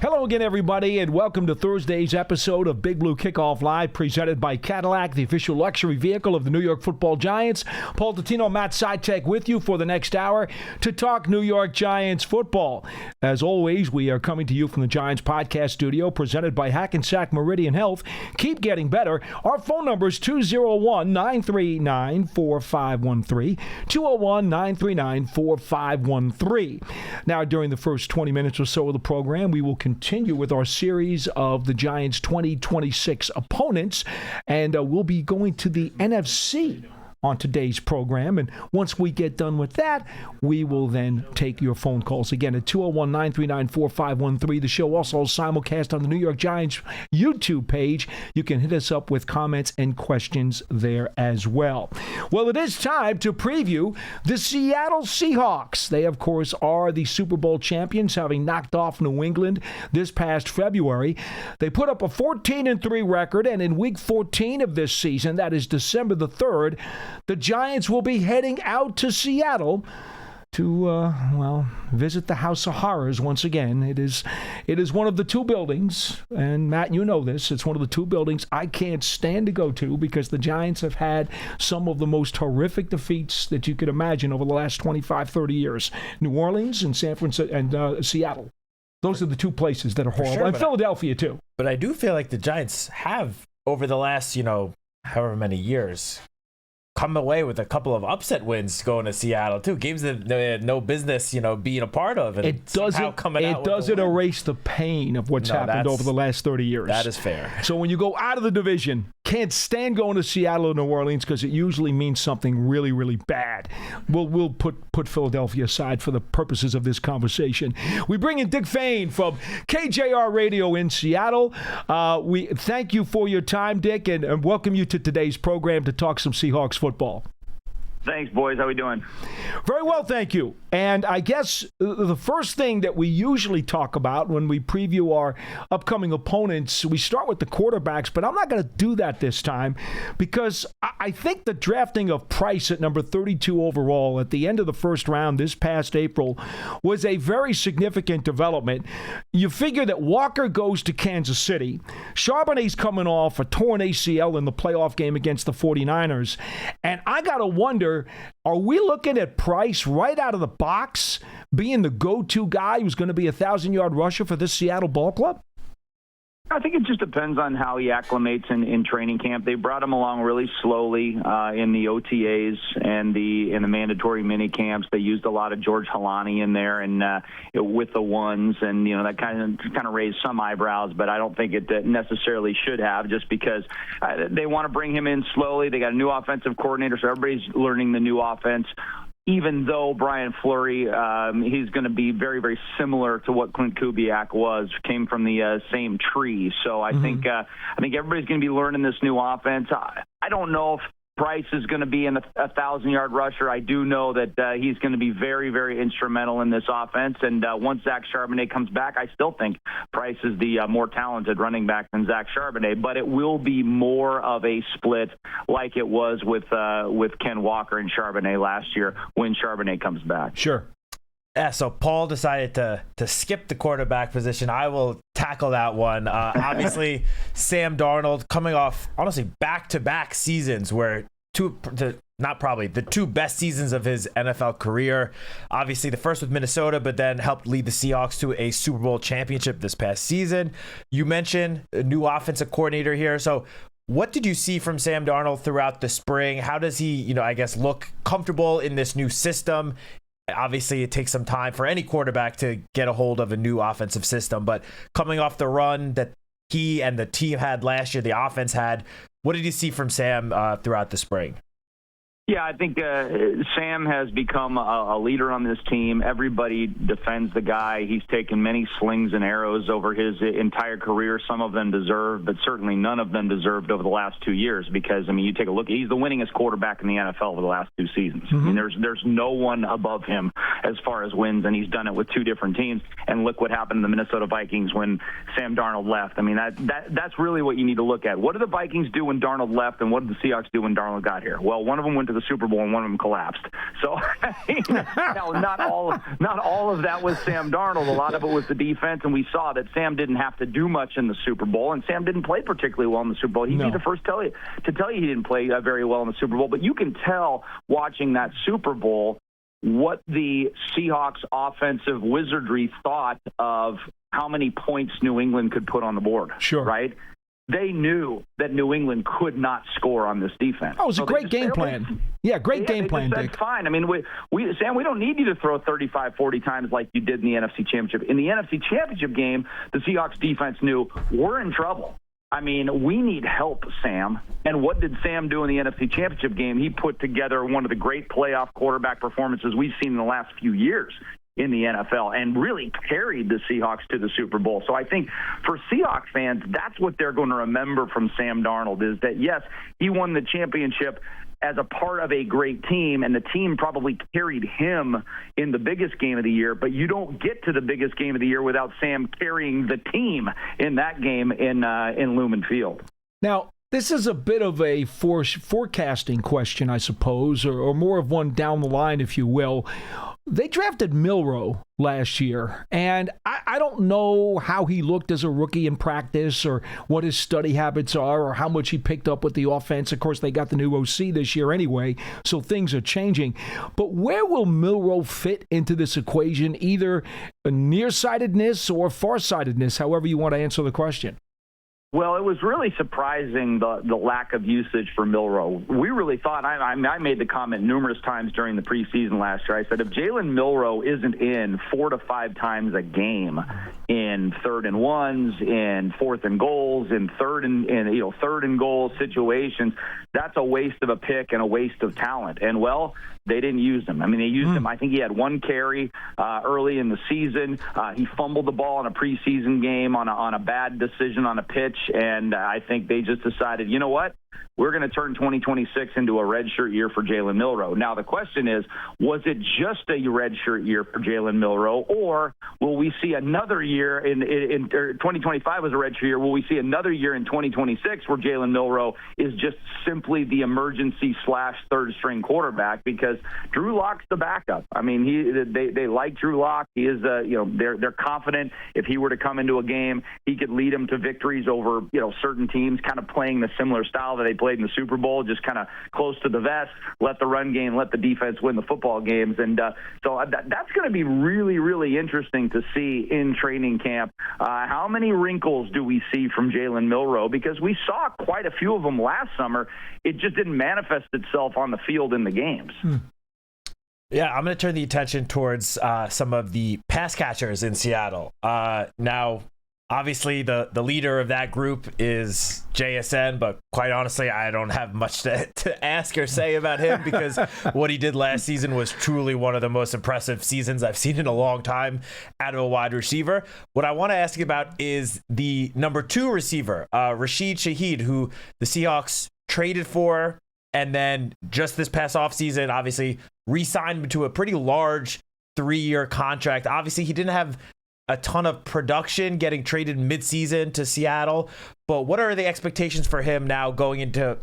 Hello again, everybody, and welcome to Thursday's episode of Big Blue Kickoff Live, presented by Cadillac, the official luxury vehicle of the New York Football Giants. Paul Dottino and Matt Citak with you for the next hour to talk New York Giants football. As always, we are coming to you from the Giants podcast studio, presented by Hackensack Meridian Health. Keep getting better. Our phone number is 201-939-4513, 201-939-4513. Now, during the first 20 minutes or so of the program, we will continue with our series of the Giants' 2026 opponents, and we'll be going to the NFC on today's program. And once we get done with that, we will then take your phone calls again at 201-939-4513. The show also simulcast on the New York Giants YouTube page. You can hit us up with comments and questions there as well. Well, it is time to preview the Seattle Seahawks. They, of course, are the Super Bowl champions, having knocked off New England this past February. They put up a 14-3 record, and in Week 14 of this season, that is December the 3rd, the Giants will be heading out to Seattle to, visit the House of Horrors once again. It is one of the two buildings, and Matt, you know this, it's one of the two buildings I can't stand to go to because the Giants have had some of the most horrific defeats that you could imagine over the last 25, 30 years. New Orleans and San Francisco and Seattle. Those are the two places that are horrible. Sure, and Philadelphia, too. But I do feel like the Giants have, over the last, however many years, come away with a couple of upset wins going to Seattle, too. Games that they had no business, being a part of. And it doesn't erase the pain of what's happened over the last 30 years. That is fair. So when you go out of the division, can't stand going to Seattle or New Orleans because it usually means something really, really bad. We'll put Philadelphia aside for the purposes of this conversation. We bring in Dick Fain from KJR Radio in Seattle. We thank you for your time, Dick, and welcome you to today's program to talk some Seahawks football. Thanks, boys. How we doing? Very well, thank you. And I guess the first thing that we usually talk about when we preview our upcoming opponents, we start with the quarterbacks, but I'm not going to do that this time because I think the drafting of Price at number 32 overall at the end of the first round this past April was a very significant development. You figure that Walker goes to Kansas City. Charbonnet's coming off a torn ACL in the playoff game against the 49ers. And I got to wonder, are we looking at Price right out of the box being the go-to guy who's going to be a 1,000-yard rusher for this Seattle ball club? I think it just depends on how he acclimates in training camp. They brought him along really slowly in the OTAs and in the mandatory mini camps. They used a lot of George Halani in there and with the ones, and that kind of raised some eyebrows. But I don't think it necessarily should have, just because they want to bring him in slowly. They got a new offensive coordinator, so everybody's learning the new offense. Even though Brian Fleury, he's going to be very, very similar to what Clint Kubiak came from the same tree. So I think everybody's going to be learning this new offense. I don't know if Price is going to be a 1,000-yard rusher. I do know that he's going to be very, very instrumental in this offense. And once Zach Charbonnet comes back, I still think Price is the more talented running back than Zach Charbonnet. But it will be more of a split like it was with Ken Walker and Charbonnet last year when Charbonnet comes back. Sure. Yeah, so Paul decided to skip the quarterback position. I will tackle that one. Obviously, Sam Darnold coming off, honestly, back-to-back seasons where the two best seasons of his NFL career. Obviously, the first with Minnesota, but then helped lead the Seahawks to a Super Bowl championship this past season. You mentioned a new offensive coordinator here. So what did you see from Sam Darnold throughout the spring? How does he, look comfortable in this new system? Obviously, it takes some time for any quarterback to get a hold of a new offensive system, but coming off the run that he and the team had last year, the offense had, what did you see from Sam throughout the spring? Yeah, I think Sam has become a leader on this team. Everybody defends the guy. He's taken many slings and arrows over his entire career. Some of them deserved, but certainly none of them deserved over the last 2 years because, you take a look, he's the winningest quarterback in the NFL over the last 2 seasons. Mm-hmm. There's no one above him as far as wins, and he's done it with 2 different teams. And look what happened to the Minnesota Vikings when Sam Darnold left. that's really what you need to look at. What did the Vikings do when Darnold left, and what did the Seahawks do when Darnold got here? Well, one of them went to to the Super Bowl and one of them collapsed. So now, not all of that was Sam Darnold. A lot of it was the defense, and we saw that Sam didn't have to do much in the Super Bowl, and Sam didn't play particularly well in the Super Bowl. He'd be the first to tell you he didn't play very well in the Super Bowl. But you can tell watching that Super Bowl what the Seahawks offensive wizardry thought of how many points New England could put on the board. Sure. Right? They knew that New England could not score on this defense. Oh, it was a great game plan. Yeah, great game plan, Dick. That's fine. I mean, Sam, we don't need you to throw 35, 40 times like you did in the NFC Championship. In the NFC Championship game, the Seahawks defense knew we're in trouble. I mean, we need help, Sam. And what did Sam do in the NFC Championship game? He put together one of the great playoff quarterback performances we've seen in the last few years in the NFL and really carried the Seahawks to the Super Bowl. So I think for Seahawks fans, that's what they're going to remember from Sam Darnold is that, yes, he won the championship as a part of a great team, and the team probably carried him in the biggest game of the year, but you don't get to the biggest game of the year without Sam carrying the team in that game in Lumen Field. Now, this is a bit of a forecasting question, I suppose, or more of one down the line, if you will. They drafted Milroe last year, and I don't know how he looked as a rookie in practice or what his study habits are or how much he picked up with the offense. Of course, they got the new OC this year anyway, so things are changing. But where will Milroe fit into this equation, either nearsightedness or farsightedness, however you want to answer the question? Well, it was really surprising the lack of usage for Milroe. We really thought, I made the comment numerous times during the preseason last year. I said if Jalen Milroe isn't in 4 to 5 times a game in 3rd and 1s, in 4th and goals, in 3rd and goal situations, that's a waste of a pick and a waste of talent. And well, they didn't use him. I mean, they used him. I think he had one carry early in the season. He fumbled the ball in a preseason game on a bad decision on a pitch, and I think they just decided, you know what? We're going to turn 2026 into a redshirt year for Jalen Milroe. Now, the question is, was it just a redshirt year for Jalen Milroe, or will we see another year in 2025 was a redshirt year? Will we see another year in 2026 where Jalen Milroe is just simply the emergency / third string quarterback? Because Drew Lock's the backup. I mean, they like Drew Lock. He is, they're confident if he were to come into a game, he could lead them to victories over, certain teams, kind of playing the similar style that they played in the Super Bowl, just kind of close to the vest, let the run game, let the defense win the football games. And so that's going to be really, really interesting to see in training camp. How many wrinkles do we see from Jalen Milroe? Because we saw quite a few of them last summer. It just didn't manifest itself on the field in the games. Yeah, I'm going to turn the attention towards some of the pass catchers in Seattle. Now, obviously, the leader of that group is JSN, but quite honestly, I don't have much to ask or say about him because what he did last season was truly one of the most impressive seasons I've seen in a long time out of a wide receiver. What I want to ask you about is the number 2 receiver, Rashid Shaheed, who the Seahawks traded for, and then just this past offseason, obviously, re-signed to a pretty large 3-year contract. Obviously, he didn't have a ton of production getting traded midseason to Seattle, but what are the expectations for him now going into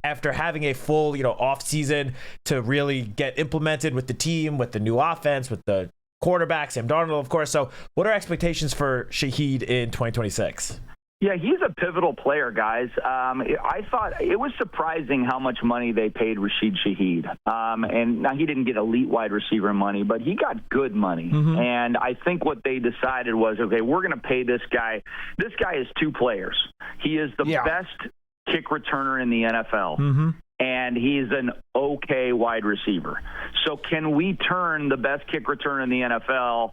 after having a full off season to really get implemented with the team, with the new offense, with the quarterback Sam Darnold, of course? So what are expectations for Shaheed in 2026? Yeah, he's a pivotal player, guys. I thought it was surprising how much money they paid Rashid Shaheed. And now he didn't get elite wide receiver money, but he got good money. Mm-hmm. And I think what they decided was, okay, we're going to pay this guy. This guy is 2 players. He is the best kick returner in the NFL. Mm-hmm. And he's an okay wide receiver. So can we turn the best kick returner in the NFL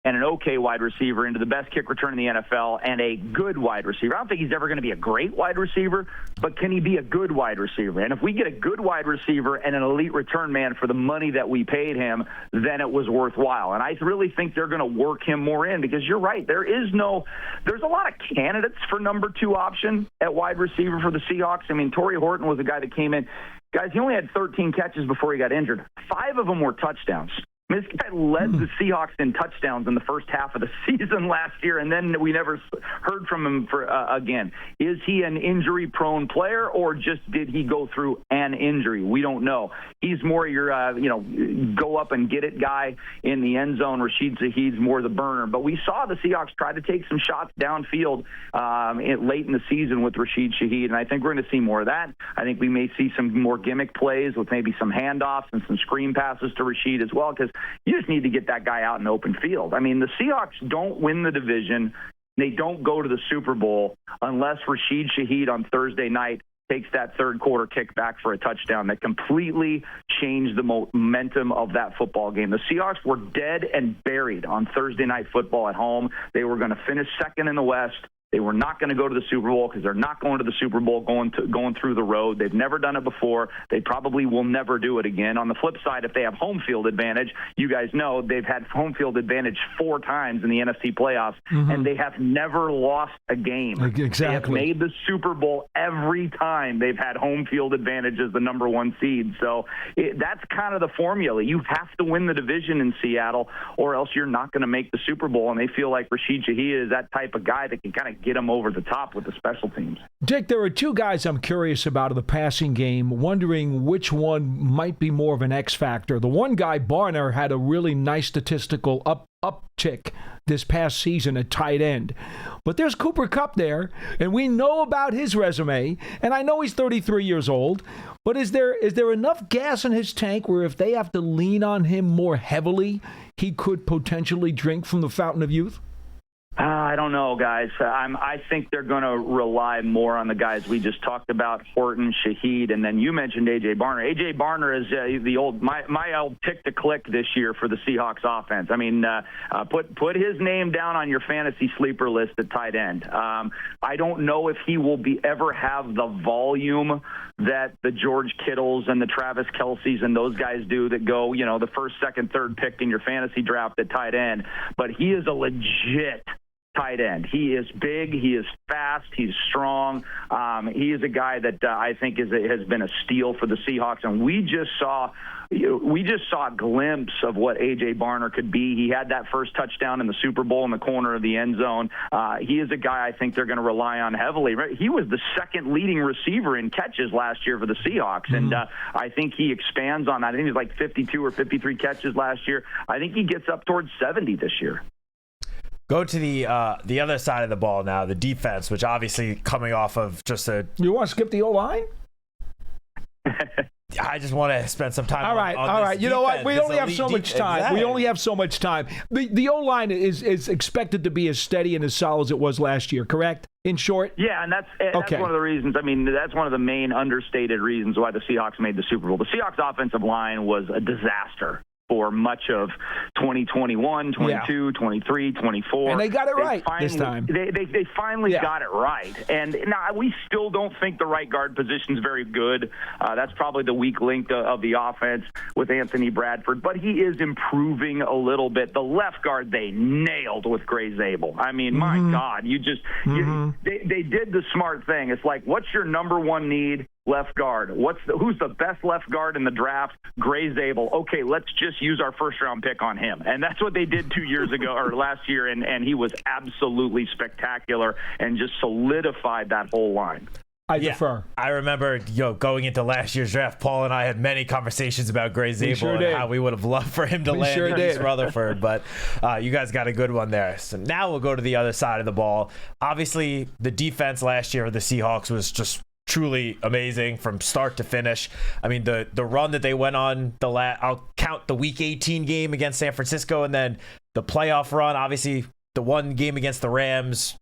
and an okay wide receiver into the best kick return in the NFL and a good wide receiver? I don't think he's ever going to be a great wide receiver, but can he be a good wide receiver? And if we get a good wide receiver and an elite return man for the money that we paid him, then it was worthwhile. And I really think they're going to work him more in because you're right. There's a lot of candidates for number 2 option at wide receiver for the Seahawks. I mean, Torrey Horton was a guy that came in. Guys, he only had 13 catches before he got injured. 5 of them were touchdowns. This guy led the Seahawks in touchdowns in the first half of the season last year, and then we never heard from him again. Is he an injury-prone player, or just did he go through an injury? We don't know. He's more your, go up and get it guy in the end zone. Rashid Shaheed's more the burner. But we saw the Seahawks try to take some shots downfield late in the season with Rashid Shaheed, and I think we're going to see more of that. I think we may see some more gimmick plays with maybe some handoffs and some screen passes to Rashid as well, because you just need to get that guy out in open field. I mean, the Seahawks don't win the division. They don't go to the Super Bowl unless Rashid Shaheed on Thursday night takes that third quarter kick back for a touchdown that completely changed the momentum of that football game. The Seahawks were dead and buried on Thursday Night Football at home. They were going to finish second in the West. They were not going to go to the Super Bowl because they're not going to the Super Bowl going through the road. They've never done it before. They probably will never do it again. On the flip side, if they have home field advantage, you guys know they've had home field advantage 4 times in the NFC playoffs, and they have never lost a game. Exactly. They have made the Super Bowl every time they've had home field advantage as the number 1 seed. So that's kind of the formula. You have to win the division in Seattle, or else you're not going to make the Super Bowl. And they feel like Rashid Shaheed is that type of guy that can kind of get them over the top with the special teams. Dick, there are 2 guys I'm curious about in the passing game, wondering which one might be more of an X factor. The one guy, Barner, had a really nice statistical uptick this past season at tight end. But there's Cooper Kupp there, and we know about his resume, and I know he's 33 years old, but is there enough gas in his tank where if they have to lean on him more heavily, he could potentially drink from the fountain of youth? I don't know, guys. I think they're going to rely more on the guys we just talked about, Horton, Shaheed, and then you mentioned A.J. Barner. A.J. Barner is my old pick to click this year for the Seahawks offense. I mean, put his name down on your fantasy sleeper list at tight end. I don't know if he will ever have the volume that the George Kittles and the Travis Kelce's and those guys do that go, the first, second, third pick in your fantasy draft at tight end. But he is a legit tight end. He is big. He is fast. He's strong. He is a guy that I think has been a steal for the Seahawks. And we just saw a glimpse of what A.J. Barner could be. He had that first touchdown in the Super Bowl in the corner of the end zone. He is a guy I think they're going to rely on heavily. He was the second leading receiver in catches last year for the Seahawks, and I think he expands on that. I think he's like 52 or 53 catches last year. I think he gets up towards 70 this year. Go to the other side of the ball now, the defense, which obviously coming off of just a... You want to skip the O-line? I just want to spend some time all right. You defense. know what? We only have so much time. Exactly. We only have so much time. The O-line is expected to be as steady and as solid as it was last year, correct? In short? Yeah, and that's one of the reasons. I mean, that's one of the main understated reasons why the Seahawks made the Super Bowl. The Seahawks offensive line was a disaster for much of 2021, 22, 23, 24. And they got it right this time. They finally got it right. And now we still don't think the right guard position is very good. That's probably the weak link of the offense with Anthony Bradford. But he is improving a little bit. The left guard they nailed with Gray Zabel. I mean, my God, they did the smart thing. It's like, what's your number 1 need? Left guard. Who's the best left guard in the draft? Gray Zabel. Okay, let's just use our first-round pick on him. And that's what they did 2 years ago or last year, and he was absolutely spectacular and just solidified that whole line. I defer. I remember, going into last year's draft, Paul and I had many conversations about Gray Zabel and how we would have loved for him to land in East Rutherford, but you guys got a good one there. So now we'll go to the other side of the ball. Obviously, the defense last year of the Seahawks was just truly amazing from start to finish. I mean, the run that they went on, I'll count the Week 18 game against San Francisco, and then the playoff run, obviously the one game against the Rams,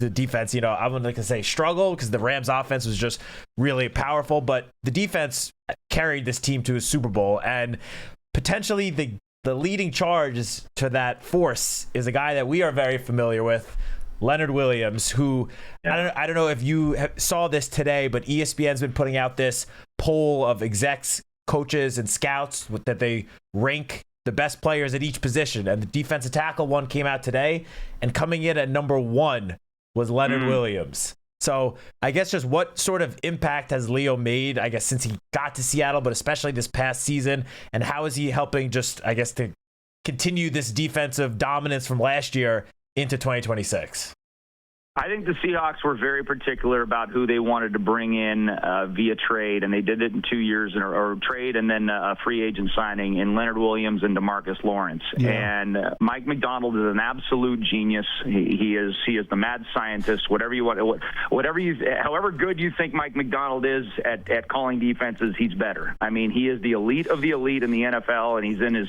the defense, I'm going to say struggle because the Rams offense was just really powerful, but the defense carried this team to a Super Bowl, and potentially the leading charge to that force is a guy that we are very familiar with, Leonard Williams, who I don't know if you saw this today, but ESPN's been putting out this poll of execs, coaches, and scouts that they rank the best players at each position. And the defensive tackle one came out today, and coming in at number 1 was Leonard Williams. So I guess just what sort of impact has Leo made, I guess, since he got to Seattle, but especially this past season, and how is he helping just, I guess, to continue this defensive dominance from last year into 2026? I think the Seahawks were very particular about who they wanted to bring in via trade, and they did it in 2 years, or trade and then a free agent signing in Leonard Williams and DeMarcus Lawrence. Yeah. And Mike Macdonald is an absolute genius. He is the mad scientist. However good you think Mike Macdonald is at calling defenses, he's better. I mean, he is the elite of the elite in the NFL, and he's in his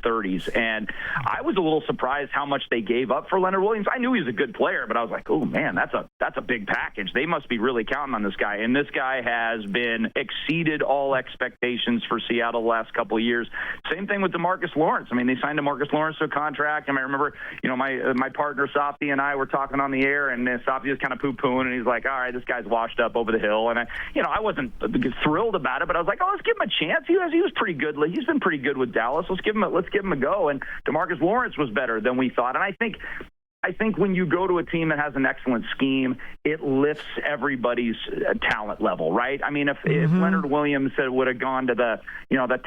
30s. And I was a little surprised how much they gave up for Leonard Williams. I knew he was a good player, but I was like, oh man, that's a big package. They must be really counting on this guy. And this guy has been exceeded all expectations for Seattle the last couple of years. Same thing with DeMarcus Lawrence. I mean, they signed DeMarcus Lawrence to a contract. And I remember, my partner Softy and I were talking on the air, and Softy was kind of poo-pooing, and he's like, all right, this guy's washed up over the hill. And I wasn't thrilled about it, but I was like, oh, let's give him a chance. He was pretty good. He's been pretty good with Dallas. Let's give him a go. And DeMarcus Lawrence was better than we thought. And I think when you go to a team that has an excellent scheme, it lifts everybody's talent level, right? I mean, if Leonard Williams would have gone to the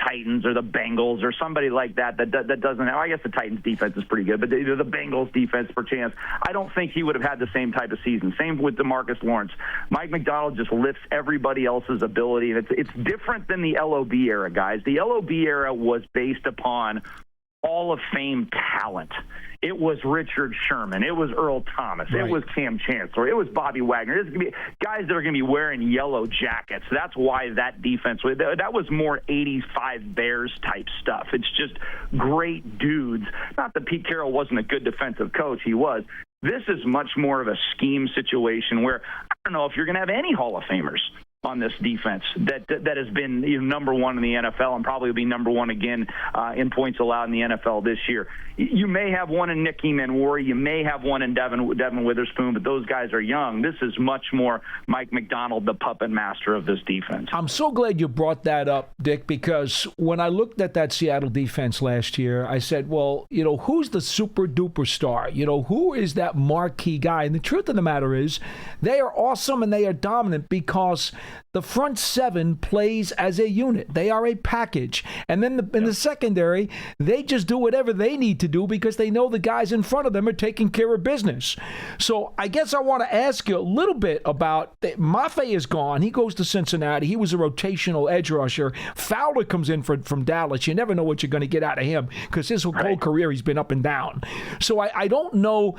Titans or the Bengals or somebody like that doesn't have, I guess the Titans defense is pretty good, but the Bengals defense per chance, I don't think he would have had the same type of season. Same with DeMarcus Lawrence. Mike Macdonald just lifts everybody else's ability. And it's different than the LOB era, guys. The LOB era was based upon Hall of Fame talent. It was Richard Sherman. It was Earl Thomas. Right. It was Cam Chancellor. It was Bobby Wagner. It's going to be guys that are going to be wearing yellow jackets. That's why that defense, that was more 85 Bears type stuff. It's just great dudes. Not that Pete Carroll wasn't a good defensive coach. He was. This is much more of a scheme situation where I don't know if you're going to have any Hall of Famers on this defense that has been number one in the NFL and probably will be number one again in points allowed in the NFL this year. You may have one in Nick Emanwari, you may have one in Devin Witherspoon, but those guys are young. This is much more Mike Macdonald, the puppet master of this defense. I'm so glad you brought that up, Dick, because when I looked at that Seattle defense last year, I said, well, who's the super duper star? Who is that marquee guy? And the truth of the matter is they are awesome and they are dominant because the front seven plays as a unit. They are a package. And then in the secondary, they just do whatever they need to do because they know the guys in front of them are taking care of business. So I guess I want to ask you a little bit about Mafe is gone. He goes to Cincinnati. He was a rotational edge rusher. Fowler comes in from Dallas. You never know what you're going to get out of him because his whole career he's been up and down. So I don't know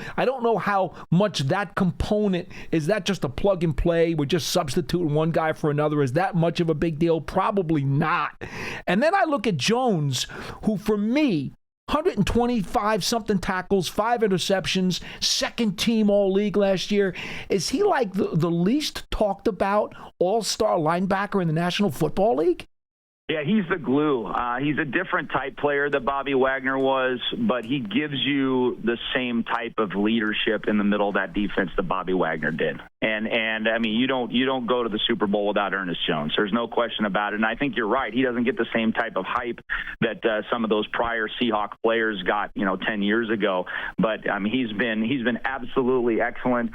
how much that component, is that just a plug and play? We're just substituting one guy for another. Is that much of a big deal? Probably not. And then I look at Jones, who for me, 125 something tackles, 5 interceptions, second team all league last year. Is he like the least talked about all-star linebacker in the National Football League? Yeah, he's the glue. He's a different type player that Bobby Wagner was, but he gives you the same type of leadership in the middle of that defense that Bobby Wagner did. And I mean, you don't go to the Super Bowl without Ernest Jones. There's no question about it. And I think you're right. He doesn't get the same type of hype that some of those prior Seahawk players got, 10 years ago. But I mean, he's been absolutely excellent.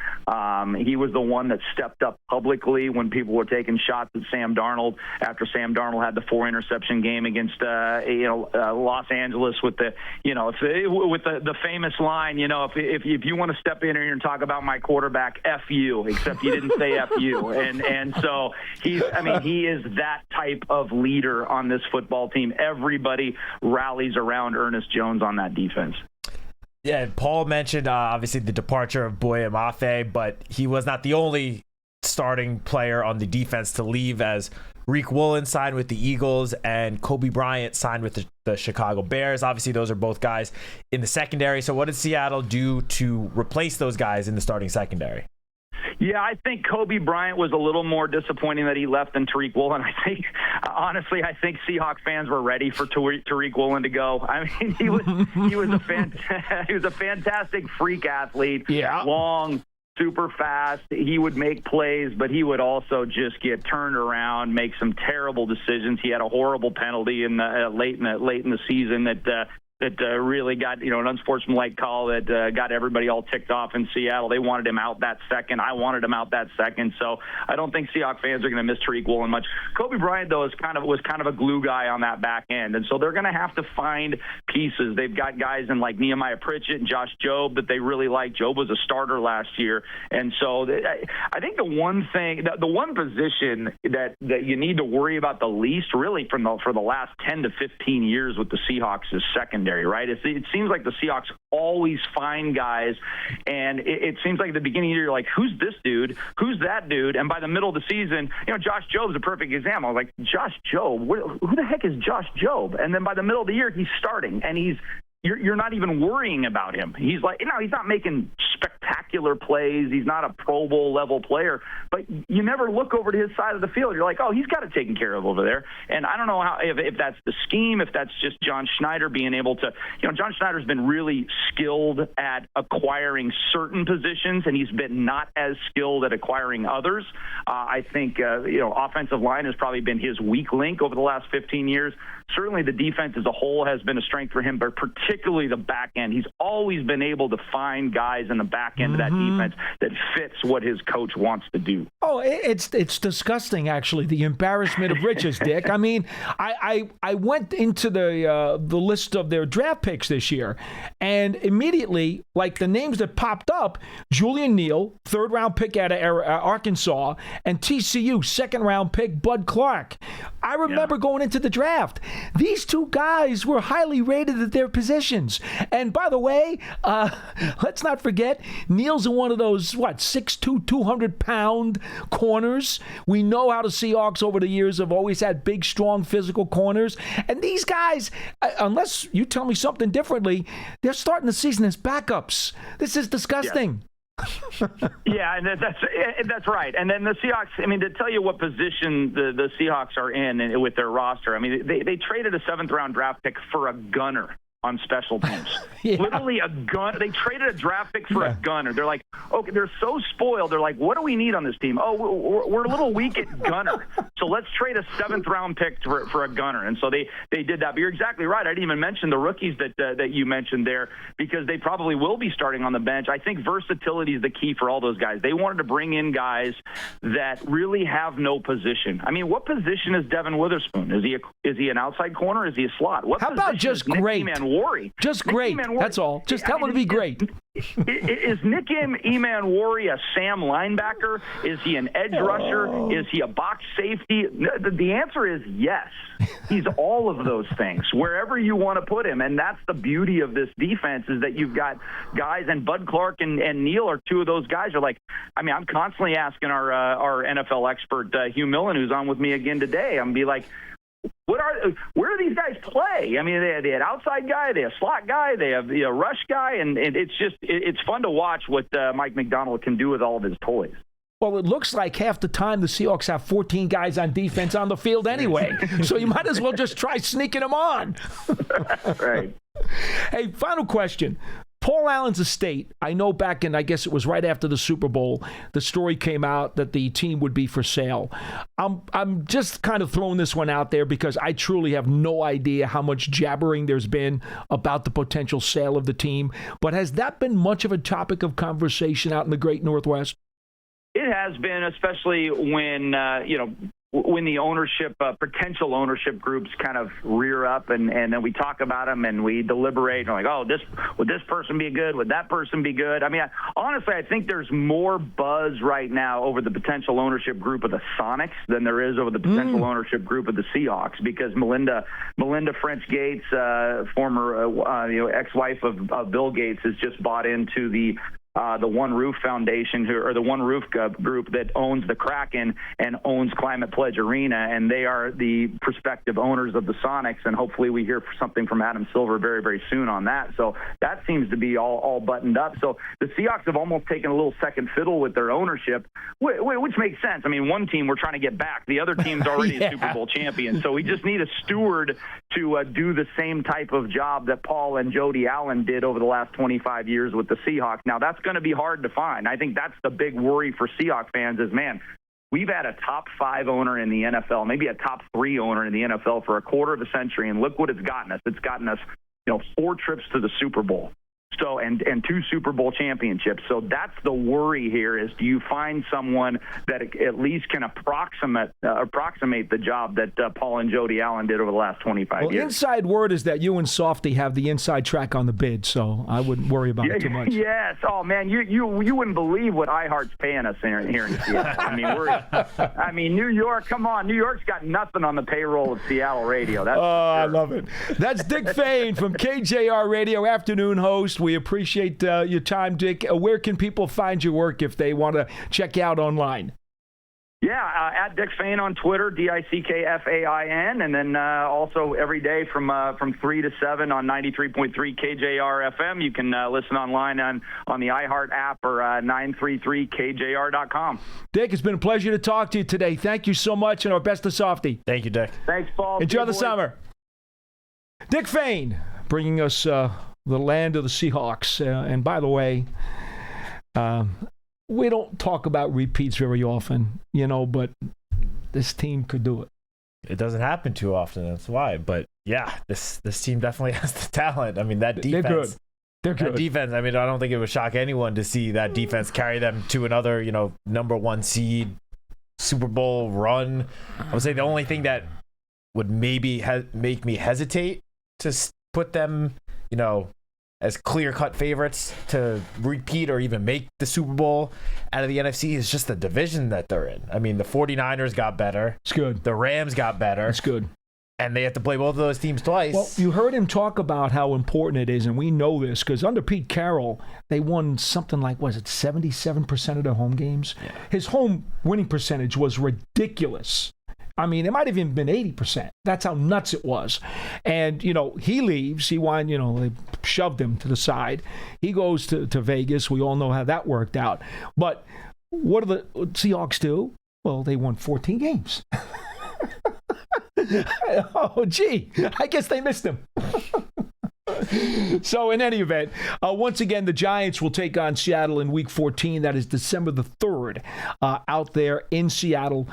He was the one that stepped up publicly when people were taking shots at Sam Darnold after Sam Darnold had the 4-interception game against Los Angeles with the the famous line, if you want to step in here and talk about my quarterback, F you, except you didn't say F you. And so he is that type of leader on this football team. Everybody rallies around Ernest Jones on that defense. Yeah, Paul mentioned obviously the departure of Boye Mafe, but he was not the only starting player on the defense to leave, as Reek Woolen signed with the Eagles and Kobe Bryant signed with the Chicago Bears. Obviously, those are both guys in the secondary. So what did Seattle do to replace those guys in the starting secondary? Yeah, I think Kobe Bryant was a little more disappointing that he left than Tariq Woolen. I think Seahawks fans were ready for Tariq Woolen to go. I mean, he was a fantastic freak athlete. Yeah, long, super fast. He would make plays, but he would also just get turned around, make some terrible decisions. He had a horrible penalty late in the season that that really got, an unsportsmanlike call that got everybody all ticked off in Seattle. They wanted him out that second. I wanted him out that second. So I don't think Seahawks fans are going to miss Tariq Woolen much. Kobe Bryant, though, was kind of a glue guy on that back end. And so they're going to have to find pieces. They've got guys in like Nehemiah Pritchett and Josh Jobe that they really like. Jobe was a starter last year. And so I think the one position that you need to worry about the least really for the last 10 to 15 years with the Seahawks is secondary. Right? It seems like the Seahawks always find guys, and it seems like at the beginning of the year, you're like, who's this dude? Who's that dude? And by the middle of the season, Josh Jobe's a perfect example. I was like, Josh Jobe? Who the heck is Josh Jobe? And then by the middle of the year, he's starting, and you're not even worrying about him. He's like, he's not making spectacular plays. He's not a Pro Bowl level player, but you never look over to his side of the field. You're like, oh, he's got it taken care of over there. And I don't know if that's the scheme, if that's just John Schneider being able to, John Schneider's been really skilled at acquiring certain positions, and he's been not as skilled at acquiring others. I think, offensive line has probably been his weak link over the last 15 years. Certainly the defense as a whole has been a strength for him, but particularly the back end. He's always been able to find guys in the back end of that defense that fits what his coach wants to do. Oh, it's disgusting, actually, the embarrassment of riches, Dick. I mean, I went into the list of their draft picks this year, and immediately, like the names that popped up, Julian Neal, third-round pick out of Arkansas, and TCU, second-round pick Bud Clark. I remember going into the draft. These two guys were highly rated at their positions. And by the way, let's not forget, Neal's in one of those, 6'2", 200-pound corners. We know how the Seahawks over the years have always had big, strong, physical corners. And these guys, unless you tell me something differently, they're starting the season as backups. This is disgusting. Yeah, and that's right. And then the Seahawks, to tell you what position the Seahawks are in with their roster, they traded a 7th-round draft pick for a gunner on special teams. Yeah. Literally a gun. They traded a draft pick for a gunner. They're like, okay, they're so spoiled. They're like, what do we need on this team? Oh, we're a little weak at gunner. So let's trade a 7th-round pick for a gunner. And so they did that. But you're exactly right. I didn't even mention the rookies that you mentioned there because they probably will be starting on the bench. I think versatility is the key for all those guys. They wanted to bring in guys that really have no position. What position is Devin Witherspoon? Is he an outside corner? Is he a slot? How about just great? Just great. That's all. Just tell him to be great. Is Nick Emmanwori a Sam linebacker? Is he an edge rusher? Is he a box safety? The answer is yes. He's all of those things, wherever you want to put him. And that's the beauty of this defense is that you've got guys, and Bud Clark and Neal are two of those guys. Are like, I'm constantly asking our NFL expert, Hugh Millen, who's on with me again today, I'm be like, where do these guys play? They had outside guy, they have slot guy, they have rush guy, and it's fun to watch what Mike McDonald can do with all of his toys. Well, it looks like half the time the Seahawks have 14 guys on defense on the field anyway, so you might as well just try sneaking them on. Right. Hey, final question. Paul Allen's estate, I know back in, I guess it was right after the Super Bowl, the story came out that the team would be for sale. I'm just kind of throwing this one out there because I truly have no idea how much jabbering there's been about the potential sale of the team. But has that been much of a topic of conversation out in the great Northwest? It has been, especially when, when the ownership, potential ownership groups kind of rear up and then we talk about them and we deliberate and like, would this person be good? Would that person be good? Honestly, I think there's more buzz right now over the potential ownership group of the Sonics than there is over the potential ownership group of the Seahawks because Melinda French Gates, former ex-wife of Bill Gates, has just bought into the One Roof Foundation, or the One Roof group that owns the Kraken and owns Climate Pledge Arena, and they are the prospective owners of the Sonics, and hopefully we hear something from Adam Silver very, very soon on that. So that seems to be all buttoned up. So the Seahawks have almost taken a little second fiddle with their ownership, which makes sense. One team we're trying to get back. The other team's already a Super Bowl champion, so we just need a steward to do the same type of job that Paul and Jody Allen did over the last 25 years with the Seahawks. Now, that's going to be hard to find. I think that's the big worry for Seahawks fans is, man, we've had a top 5 owner in the NFL, maybe a top 3 owner in the NFL for a quarter of a century, and look what it's gotten us. It's gotten us 4 trips to the Super Bowl. So and 2 Super Bowl championships. So that's the worry here is, do you find someone that at least can approximate the job that Paul and Jody Allen did over the last 25 years? Inside word is that you and Softy have the inside track on the bid, so I wouldn't worry about it too much. Yes. Oh man, you wouldn't believe what iHeart's paying us here in Seattle. I mean, New York. Come on, New York's got nothing on the payroll of Seattle radio. That's I love it. That's Dick Fain from KJR Radio, afternoon host. We appreciate your time, Dick. Where can people find your work if they want to check you out online? Yeah, at Dick Fain on Twitter, DickFain, and then also every day from 3 to 7 on 93.3 KJR FM. You can listen online on the iHeart app or 933kjr.com. Dick, it's been a pleasure to talk to you today. Thank you so much, and our best to Softy. Thank you, Dick. Thanks, Paul. Enjoy the summer. Dick Fain bringing us the land of the Seahawks. And by the way, we don't talk about repeats very often, but this team could do it. It doesn't happen too often. That's why. But yeah, this team definitely has the talent. I mean, that defense. They're good. That defense. I mean, I don't think it would shock anyone to see that defense carry them to another, number 1 seed Super Bowl run. I would say the only thing that would maybe make me hesitate to put them, as clear-cut favorites to repeat or even make the Super Bowl out of the NFC is just the division that they're in. I mean, the 49ers got better. It's good. The Rams got better. It's good. And they have to play both of those teams twice. Well, you heard him talk about how important it is, and we know this because under Pete Carroll, they won something like, 77% of their home games? Yeah. His home winning percentage was ridiculous. I mean, it might have even been 80%. That's how nuts it was. And, he leaves. He they shoved him to the side. He goes to Vegas. We all know how that worked out. But what do the Seahawks do? Well, they won 14 games. Oh, gee. I guess they missed him. So in any event, once again, the Giants will take on Seattle in Week 14. That is December the 3rd out there in Seattle.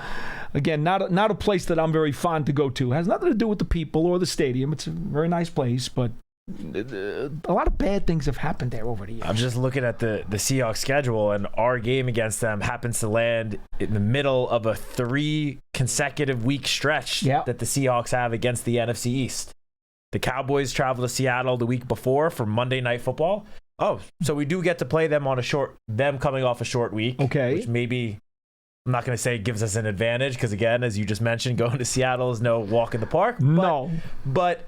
Again, not a place that I'm very fond to go to. It has nothing to do with the people or the stadium. It's a very nice place, but a lot of bad things have happened there over the years. I'm just looking at the Seahawks schedule, and our game against them happens to land in the middle of a 3 consecutive week stretch that the Seahawks have against the NFC East. The Cowboys travel to Seattle the week before for Monday Night Football. Oh, so we do get to play them on them coming off a short week. Okay. Which maybe, I'm not going to say it gives us an advantage because, again, as you just mentioned, going to Seattle is no walk in the park. No. But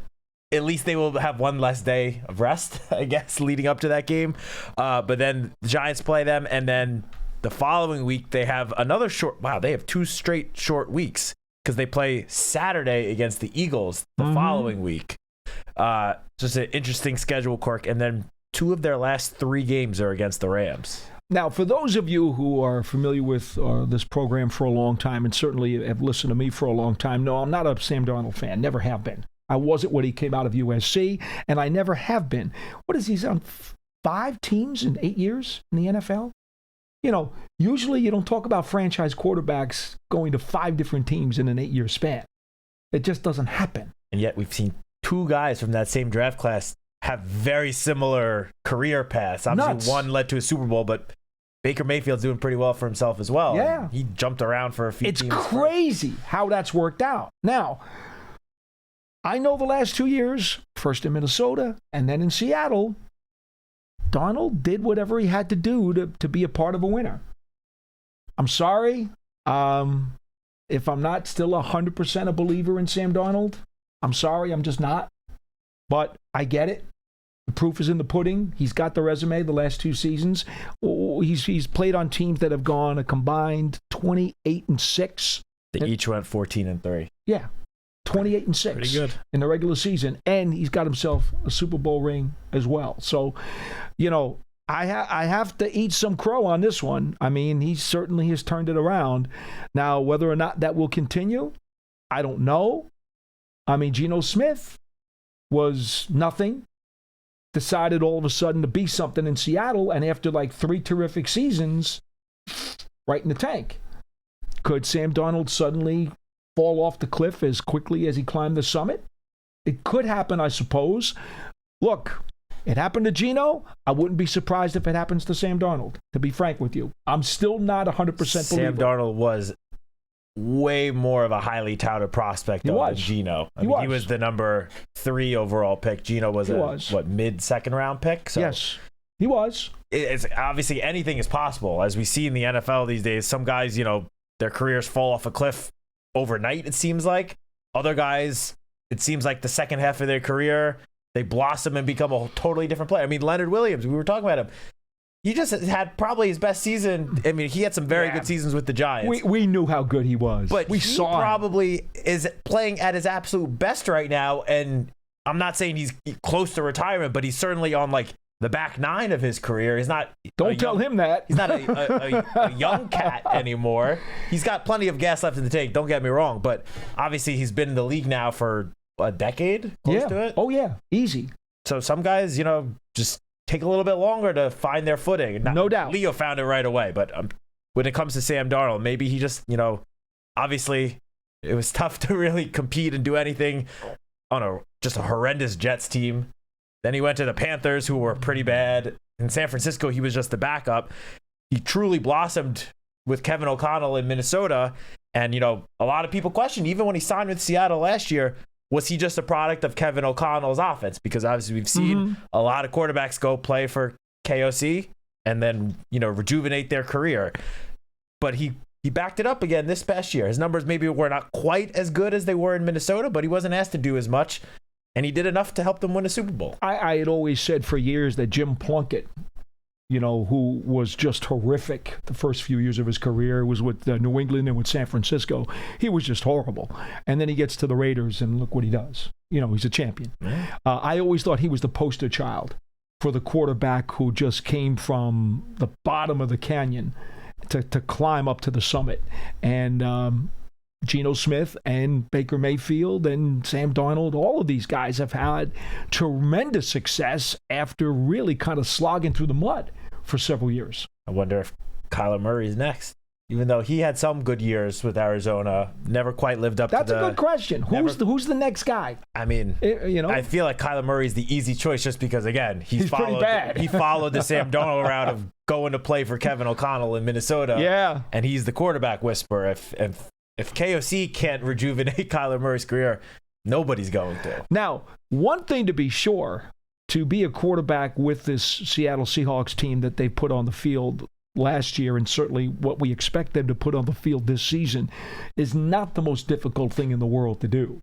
at least they will have one less day of rest, I guess, leading up to that game. But then the Giants play them, and then the following week they have another short. Wow, they have 2 straight short weeks because they play Saturday against the Eagles the following week. Just an interesting schedule quirk, and then 2 of their last 3 games are against the Rams. Now, for those of you who are familiar with this program for a long time and certainly have listened to me for a long time, no, I'm not a Sam Darnold fan. Never have been. I wasn't when he came out of USC, and I never have been. What is he's on 5 teams in 8 years in the NFL? Usually you don't talk about franchise quarterbacks going to 5 different teams in an 8-year span. It just doesn't happen. And yet we've seen 2 guys from that same draft class have very similar career paths. Obviously, Nuts. one led to a Super Bowl, but Baker Mayfield's doing pretty well for himself as well. Yeah. He jumped around for a few It's teams. crazy how that's worked out. Now, I know the last 2 years, first in Minnesota and then in Seattle, Darnold did whatever he had to do to be a part of a winner. I'm sorry. If I'm not still 100% a believer in Sam Darnold, I'm sorry, I'm just not. But I get it. The proof is in the pudding. He's got the resume the last 2 seasons. He's played on teams that have gone a combined 28-6. They each went 14-3. Yeah, 28-6. Pretty good. In the regular season. And he's got himself a Super Bowl ring as well. So, I have to eat some crow on this one. I mean, he certainly has turned it around. Now, whether or not that will continue, I don't know. I mean, Geno Smith was nothing, decided all of a sudden to be something in Seattle, and after like 3 terrific seasons, right in the tank. Could Sam Darnold suddenly fall off the cliff as quickly as he climbed the summit? It could happen, I suppose. Look, it happened to Geno. I wouldn't be surprised if it happens to Sam Darnold, to be frank with you. I'm still not 100% believer. Sam Darnold was way more of a highly touted prospect than Geno. He was the number 3 overall pick. Geno was mid-second round pick? So yes, he was. It's obviously anything is possible. As we see in the NFL these days, some guys, their careers fall off a cliff overnight, it seems like. Other guys, it seems like the second half of their career, they blossom and become a totally different player. I mean, Leonard Williams, we were talking about him. He just had probably his best season. I mean, he had some very good seasons with the Giants. We knew how good he was. But he probably is playing at his absolute best right now. And I'm not saying he's close to retirement, but he's certainly on like the back 9 of his career. He's not. Don't tell him that. He's not a young cat anymore. He's got plenty of gas left in the tank. Don't get me wrong. But obviously, he's been in the league now for a decade, close to it. Oh, yeah. Easy. So some guys, just take a little bit longer to find their footing. No doubt. Leo found it right away. But when it comes to Sam Darnold, maybe he just, obviously it was tough to really compete and do anything on just a horrendous Jets team. Then he went to the Panthers, who were pretty bad. In San Francisco, he was just the backup. He truly blossomed with Kevin O'Connell in Minnesota. And, a lot of people questioned, even when he signed with Seattle last year, was he just a product of Kevin O'Connell's offense? Because obviously we've seen a lot of quarterbacks go play for KOC and then, rejuvenate their career. But he backed it up again this past year. His numbers maybe were not quite as good as they were in Minnesota, but he wasn't asked to do as much. And he did enough to help them win a Super Bowl. I had always said for years that Jim Plunkett, who was just horrific the first few years of his career, was with New England and with San Francisco. He was just horrible. And then he gets to the Raiders, and look what he does. He's a champion. I always thought he was the poster child for the quarterback who just came from the bottom of the canyon to climb up to the summit. And Geno Smith and Baker Mayfield and Sam Darnold, all of these guys have had tremendous success after really kind of slogging through the mud for several years. I wonder if Kyler Murray's next. Even though he had some good years with Arizona, never quite lived up to That's a good question. Who's the next guy? I mean, I feel like Kyler Murray's the easy choice just because, again, he's pretty bad. He followed the Sam Darnold route of going to play for Kevin O'Connell in Minnesota. Yeah. And he's the quarterback whisperer. If KOC can't rejuvenate Kyler Murray's career, nobody's going to. Now, one thing to be sure, to be a quarterback with this Seattle Seahawks team that they put on the field last year, and certainly what we expect them to put on the field this season, is not the most difficult thing in the world to do.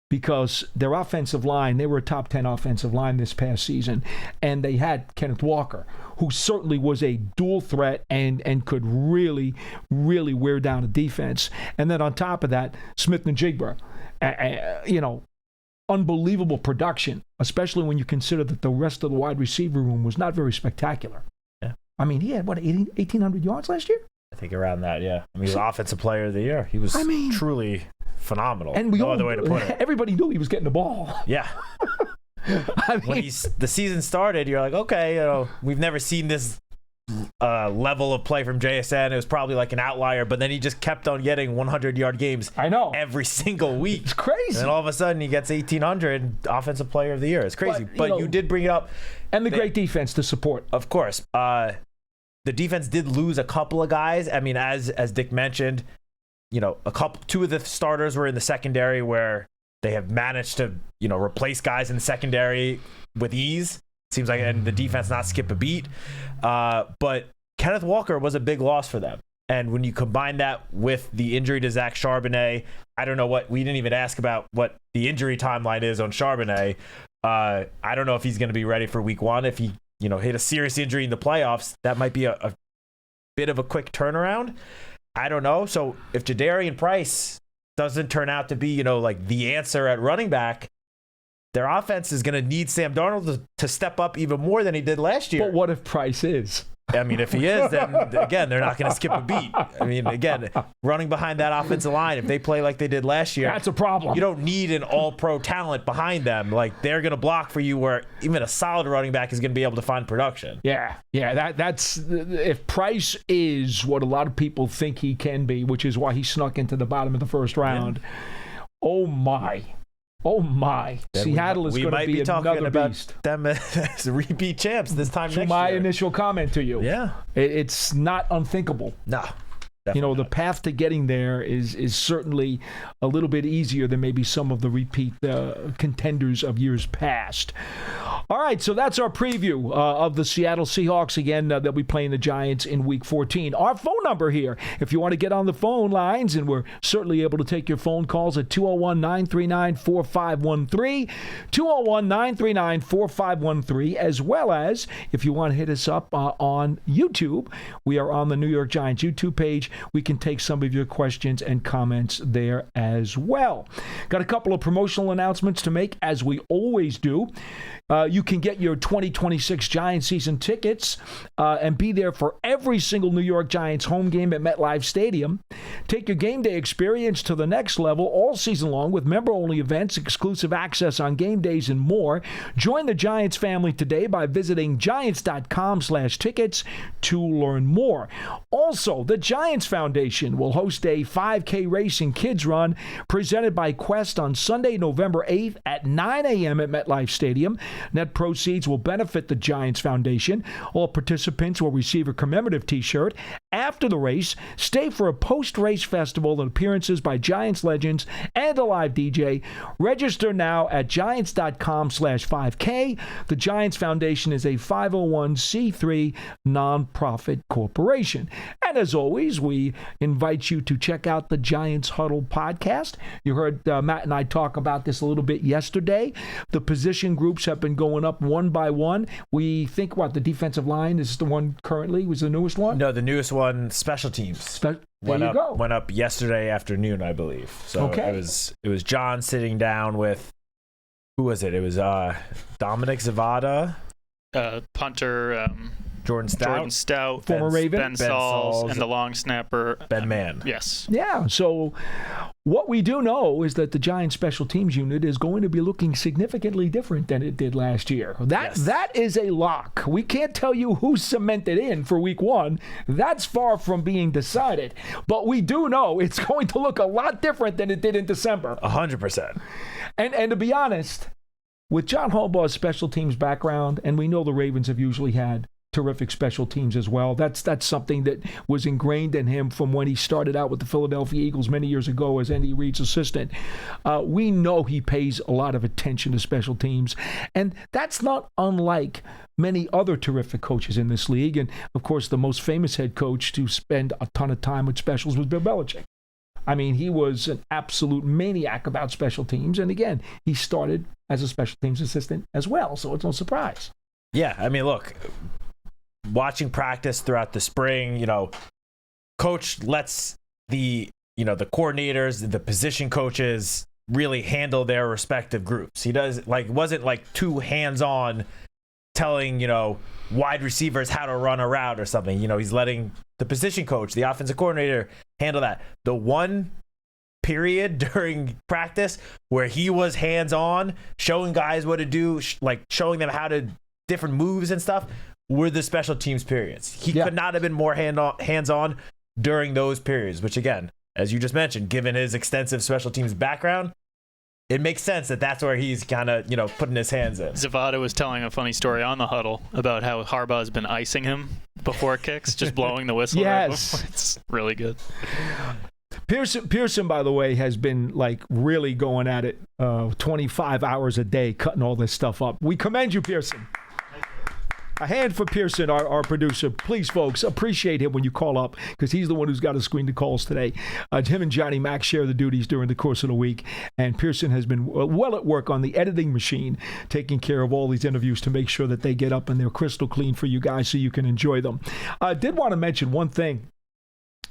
Because their offensive line, they were a top 10 offensive line this past season, and they had Kenneth Walker, who certainly was a dual threat and could really, really wear down a defense. And then on top of that, Smith and Jigba, unbelievable production, especially when you consider that the rest of the wide receiver room was not very spectacular. Yeah. I mean, he had, 1,800 yards last year? I think around that, yeah. I mean, he was Offensive Player of the Year. He was truly phenomenal. And no other way to put it. Everybody knew he was getting the ball. Yeah. When the season started, you're like, okay, we've never seen this level of play from JSN. It was probably like an outlier, but then he just kept on getting 100-yard games. I know. Every single week. It's crazy. And then all of a sudden he gets 1,800 Offensive Player of the Year. It's crazy. But you did bring it up. And the great defense to support. Of course. The defense did lose a couple of guys. I mean, as Dick mentioned, two of the starters were in the secondary where they have managed to, replace guys in the secondary with ease. Seems like, and the defense not skip a beat. But Kenneth Walker was a big loss for them. And when you combine that with the injury to Zach Charbonnet, I don't know we didn't even ask about what the injury timeline is on Charbonnet. I don't know if he's going to be ready for week 1. If he, hit a serious injury in the playoffs, that might be a bit of a quick turnaround. I don't know. So if Jadarian Price doesn't turn out to be, like the answer at running back, their offense is going to need Sam Darnold to step up even more than he did last year. But what if Price is? I mean, if he is, then again, they're not going to skip a beat. I mean, again, running behind that offensive line, if they play like they did last year, that's a problem. You don't need an all-pro talent behind them. Like, they're going to block for you where even a solid running back is going to be able to find production. Yeah. That's if Price is what a lot of people think he can be, which is why he snuck into the bottom of the first round. Yeah. Oh Oh, my. Seattle is going to be another beast. Them as repeat champs this time next year. My initial comment to you. Yeah. It's not unthinkable. No. The path to getting there is certainly a little bit easier than maybe some of the repeat contenders of years past. All right, so that's our preview of the Seattle Seahawks. Again, they'll be playing the Giants in Week 14. Our phone number here, if you want to get on the phone lines, and we're certainly able to take your phone calls at 201-939-4513, 201-939-4513, as well as if you want to hit us up on YouTube. We are on the New York Giants YouTube page. We can take some of your questions and comments there as well. Got a couple of promotional announcements to make, as we always do. You can get your 2026 Giants season tickets and be there for every single New York Giants home game at MetLife Stadium. Take your game day experience to the next level all season long with member-only events, exclusive access on game days, and more. Join the Giants family today by visiting Giants.com/tickets to learn more. Also, the Giants Foundation will host a 5K racing kids run presented by Quest on Sunday, November 8th at 9 a.m. at MetLife Stadium. Net proceeds will benefit the Giants Foundation. All participants will receive a commemorative T-shirt. After the race, stay for a post-race festival and appearances by Giants legends and a live DJ. Register now at Giants.com/5K. The Giants Foundation is a 501c3 nonprofit corporation. And as always, we invite you to check out the Giants Huddle podcast. You heard Matt and I talk about this a little bit yesterday. The position groups have been going up one by one. We think, the defensive line is the one currently, was the newest one? No, the newest one, special teams. Went up yesterday afternoon, I believe. So okay. It was John sitting down with, who was it? It was Dominic Zavada. Punter, Jordan Stout, former Raven, Ben Sauls, and the long snapper Ben Mann. Yes. Yeah. So what we do know is that the Giants special teams unit is going to be looking significantly different than it did last year. That is a lock. We can't tell you who's cemented in for Week 1. That's far from being decided. But we do know it's going to look a lot different than it did in December. 100%. And to be honest, with John Harbaugh's special teams background, and we know the Ravens have usually had terrific special teams as well. That's something that was ingrained in him from when he started out with the Philadelphia Eagles many years ago as Andy Reid's assistant. We know he pays a lot of attention to special teams, and that's not unlike many other terrific coaches in this league. And, of course, the most famous head coach to spend a ton of time with specials was Bill Belichick. I mean, he was an absolute maniac about special teams, and again, he started as a special teams assistant as well, so it's no surprise. Yeah, I mean, look, watching practice throughout the spring, coach lets the coordinators, the position coaches really handle their respective groups. He does wasn't too hands-on telling, wide receivers how to run a route or something. He's letting the position coach, the offensive coordinator, handle that. The one period during practice where he was hands-on, showing guys what to do, showing them how to different moves and stuff, were the special teams periods. He could not have been more hands-on during those periods, which, again, as you just mentioned, given his extensive special teams background, it makes sense that that's where he's kind of, putting his hands in. Zavada was telling a funny story on the huddle about how Harbaugh has been icing him before kicks, just blowing the whistle. Yes. Right, it's really good. Pearson, by the way, has been really going at it 25 hours a day, cutting all this stuff up. We commend you, Pearson. A hand for Pearson, our producer. Please, folks, appreciate him when you call up, because he's the one who's got to screen the calls today. Him and Johnny Mac share the duties during the course of the week, and Pearson has been well at work on the editing machine, taking care of all these interviews to make sure that they get up and they're crystal clean for you guys so you can enjoy them. I did want to mention one thing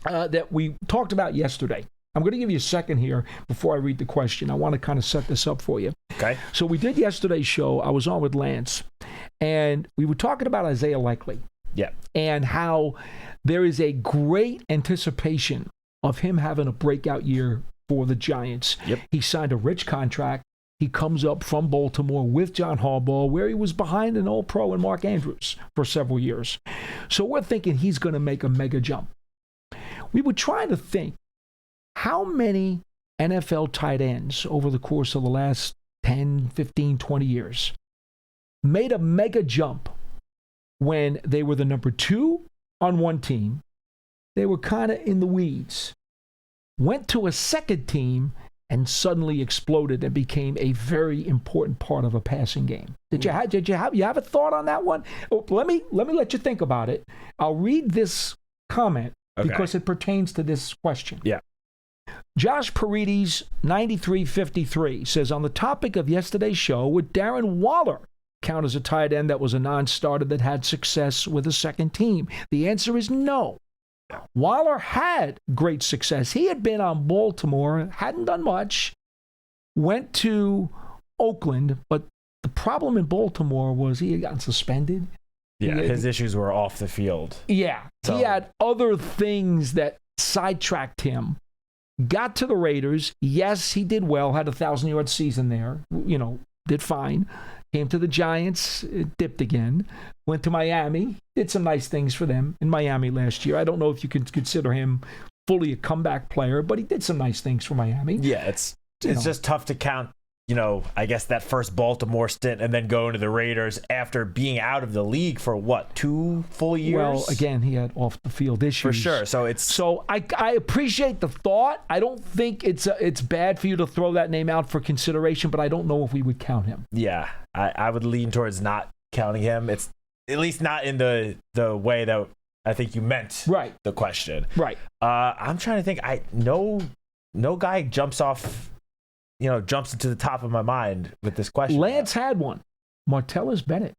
that we talked about yesterday. I'm going to give you a second here before I read the question. I want to kind of set this up for you. Okay. So we did yesterday's show. I was on with Lance, and we were talking about Isaiah Likely. Yeah. And how there is a great anticipation of him having a breakout year for the Giants. Yep. He signed a rich contract. He comes up from Baltimore with John Harbaugh, where he was behind an All-Pro and Mark Andrews for several years. So we're thinking he's going to make a mega jump. We were trying to think, how many NFL tight ends over the course of the last 10, 15, 20 years. Made a mega jump when they were the number 2 on one team. They were kind of in the weeds. Went to a second team and suddenly exploded and became a very important part of a passing game. Did you have a thought on that one? Oh, let me let you think about it. I'll read this comment because it pertains to this question. Yeah. Josh Paredes, 9353, says, on the topic of yesterday's show, would Darren Waller count as a tight end that was a non-starter that had success with a second team? The answer is no. Waller had great success. He had been on Baltimore, hadn't done much, went to Oakland, but the problem in Baltimore was he had gotten suspended. Yeah, his issues were off the field. Yeah, So. he had other things that sidetracked him. Got to the Raiders. Yes, he did well, had a 1,000-yard season there. Did fine. Came to the Giants, dipped again. Went to Miami, did some nice things for them in Miami last year. I don't know if you can consider him fully a comeback player, but he did some nice things for Miami. Yeah, it's just tough to count, I guess that first Baltimore stint and then going to the Raiders after being out of the league for, 2 full years? Well, again, he had off-the-field issues. For sure. So I appreciate the thought. I don't think it's bad for you to throw that name out for consideration, but I don't know if we would count him. Yeah, I would lean towards not counting him. It's at least not in the way that I think you meant the question. Right. I'm trying to think. No guy jumps into the top of my mind with this question. Lance had one. Martellus Bennett.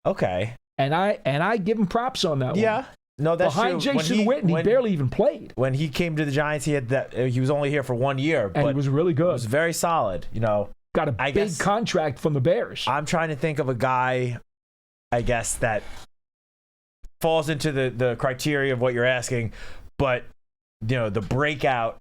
Okay. And I give him props on that one. Yeah. No, that's behind true. Jason Witten, he barely even played. When he came to the Giants, he was only here for 1 year, but and he was really good. He was very solid. Got a big contract from the Bears. I'm trying to think of a guy, I guess, that falls into the criteria of what you're asking, but the breakout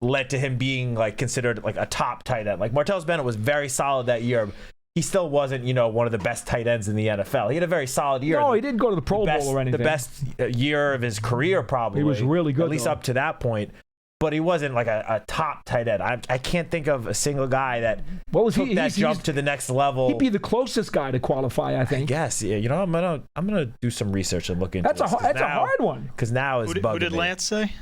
led to him being considered a top tight end. Martellus Bennett was very solid that year. He still wasn't, one of the best tight ends in the NFL. He had a very solid year. No, he didn't go to the Pro Bowl or anything. The best year of his career, probably. He was really good, at least up to that point. But he wasn't a top tight end. I can't think of a single guy that took that jump to the next level. He'd be the closest guy to qualify, I think. Yes, yeah. I'm gonna do some research and look into that's this. That's a hard one. Because now it's bugging Who did Lance say?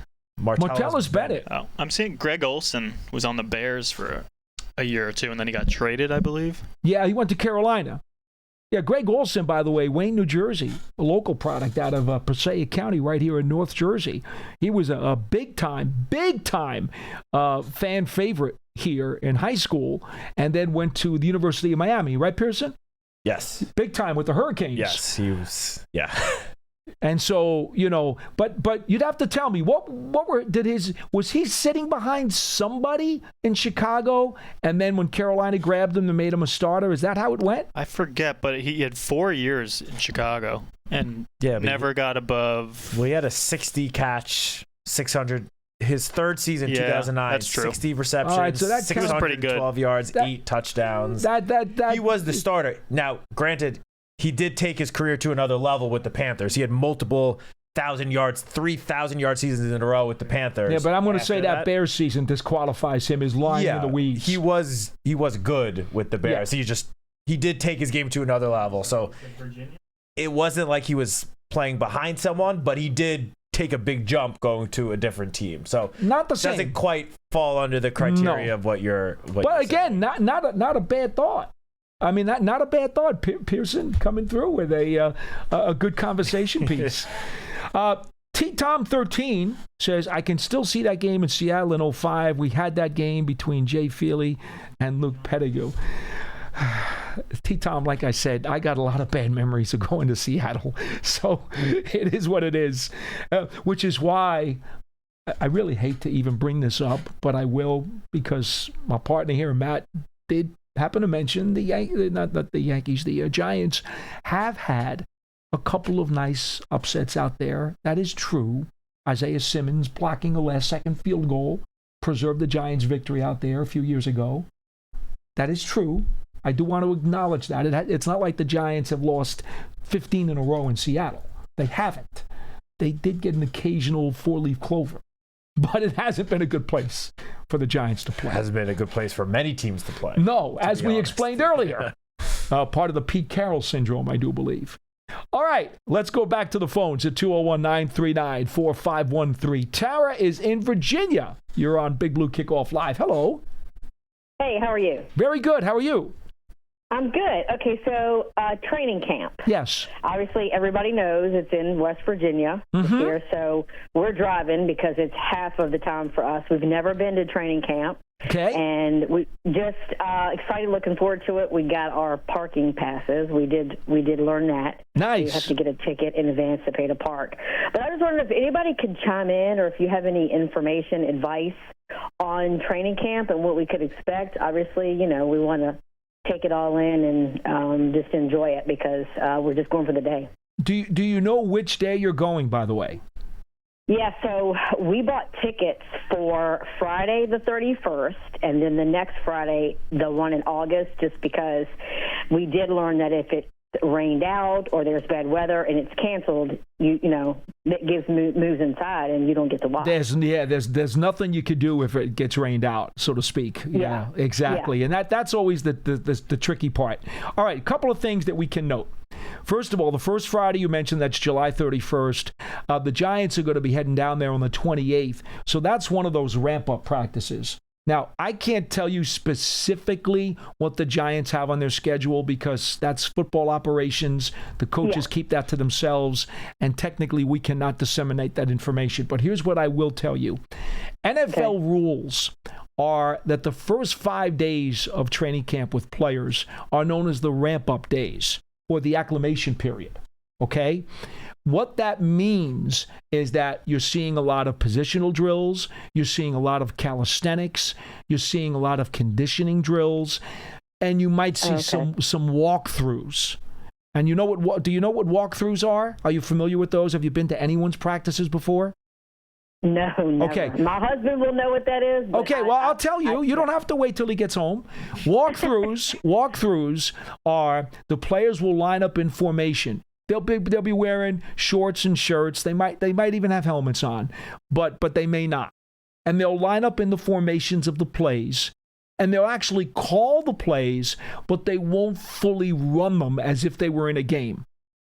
Martellus Bennett. Oh, I'm seeing Greg Olsen was on the Bears for a year or two, and then he got traded, I believe. Yeah, he went to Carolina. Yeah, Greg Olsen, by the way, Wayne, New Jersey, a local product out of Passaic County right here in North Jersey. He was a big-time fan favorite here in high school and then went to the University of Miami. Right, Pearson? Yes. Big time with the Hurricanes. Yes, he was. Yeah. And so, but you'd have to tell me was he sitting behind somebody in Chicago and then when Carolina grabbed him and made him a starter? Is that how it went? I forget, but he had 4 years in Chicago and never got above. Well, he had a 60 catch, 600. His third season, 2009, that's true. 60 receptions, all right, so that was pretty good. 12 yards, 8 touchdowns. He was the starter. Now, granted, he did take his career to another level with the Panthers. He had multiple 3,000-yard seasons in a row with the Panthers. Yeah, but I'm going to say that Bears season disqualifies him as lying in the weeds. He was good with the Bears. Yeah. He did take his game to another level. So it wasn't like he was playing behind someone, but he did take a big jump going to a different team. So not the same. Doesn't quite fall under the criteria of what you're. But again, not a bad thought. I mean, not a bad thought. Pearson coming through with a good conversation piece. T-Tom13 says, I can still see that game in Seattle in 2005. We had that game between Jay Feely and Luke Pettigrew. T-Tom, like I said, I got a lot of bad memories of going to Seattle. So it is what it is, which is why I really hate to even bring this up, but I will because my partner here, Matt, did happen to mention the Giants have had a couple of nice upsets out there. That is true. Isaiah Simmons blocking a last-second field goal preserved the Giants' victory out there a few years ago. That is true. I do want to acknowledge that. It's not like the Giants have lost 15 in a row in Seattle. They haven't. They did get an occasional four-leaf clover. but it hasn't been a good place for the Giants to play. Hasn't been a good place for many teams to play. No, as we explained earlier. Part of the Pete Carroll syndrome, I do believe. All right, let's go back to the phones at 201-939-4513. Tara is in Virginia. You're on Big Blue Kickoff Live. Hello. Hey, how are you? Very good. How are you? I'm good. Okay, so training camp. Yes. Obviously, everybody knows it's in West Virginia this year, so we're driving because it's half of the time for us. We've never been to training camp. Okay. And we just excited, looking forward to it. We got our parking passes. We did learn that. Nice. You have to get a ticket in advance to pay to park. But I was wondering if anybody could chime in or if you have any information, advice on training camp and what we could expect. Obviously, we want to take it all in and just enjoy it because we're just going for the day. Do you know which day you're going, by the way? Yeah, so we bought tickets for Friday the 31st and then the next Friday, the one in August, just because we did learn that if it rained out or there's bad weather and it's canceled, that gives moves inside and you don't get to watch. There's nothing you could do if it gets rained out, so to speak. Yeah, exactly. Yeah. And that's always the tricky part. All right, a couple of things that we can note. First of all, the first Friday you mentioned, that's July 31st. The Giants are going to be heading down there on the 28th. So that's one of those ramp-up practices. Now, I can't tell you specifically what the Giants have on their schedule because that's football operations. The coaches keep that to themselves, and technically we cannot disseminate that information. But here's what I will tell you. NFL rules are that the first 5 days of training camp with players are known as the ramp-up days or the acclimation period, okay? What that means is that you're seeing a lot of positional drills, you're seeing a lot of calisthenics, you're seeing a lot of conditioning drills, and you might see some walkthroughs. And do you know what walkthroughs are? Are you familiar with those? Have you been to anyone's practices before? No, never. Okay. My husband will know what that is. Okay, I'll tell you. You don't have to wait till he gets home. Walkthroughs are the players will line up in formation. They'll be wearing shorts and shirts. They might even have helmets on, but they may not. And they'll line up in the formations of the plays, and they'll actually call the plays, but they won't fully run them as if they were in a game.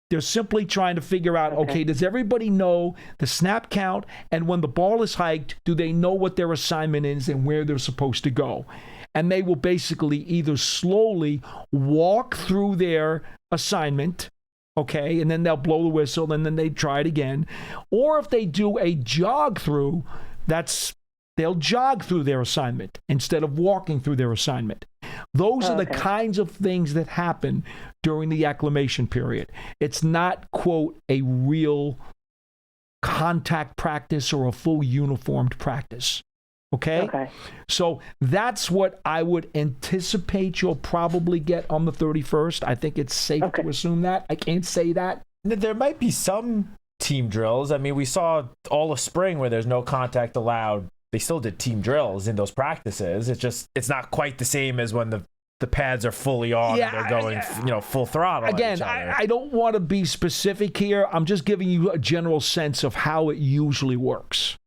They're simply trying to figure out, okay, does everybody know the snap count? And when the ball is hiked, do they know what their assignment is and where they're supposed to go? And they will basically either slowly walk through their assignment, okay, and then they'll blow the whistle, and then they try it again. Or if they do a jog through, they'll jog through their assignment instead of walking through their assignment. Those are the kinds of things that happen during the acclimation period. It's not, quote, a real contact practice or a full uniformed practice. Okay? So that's what I would anticipate you'll probably get on the 31st. I think it's safe to assume that. I can't say that. There might be some team drills. I mean, we saw all of spring where there's no contact allowed. They still did team drills in those practices. It's not quite the same as when the pads are fully on and they're going full throttle. Again, I don't want to be specific here. I'm just giving you a general sense of how it usually works.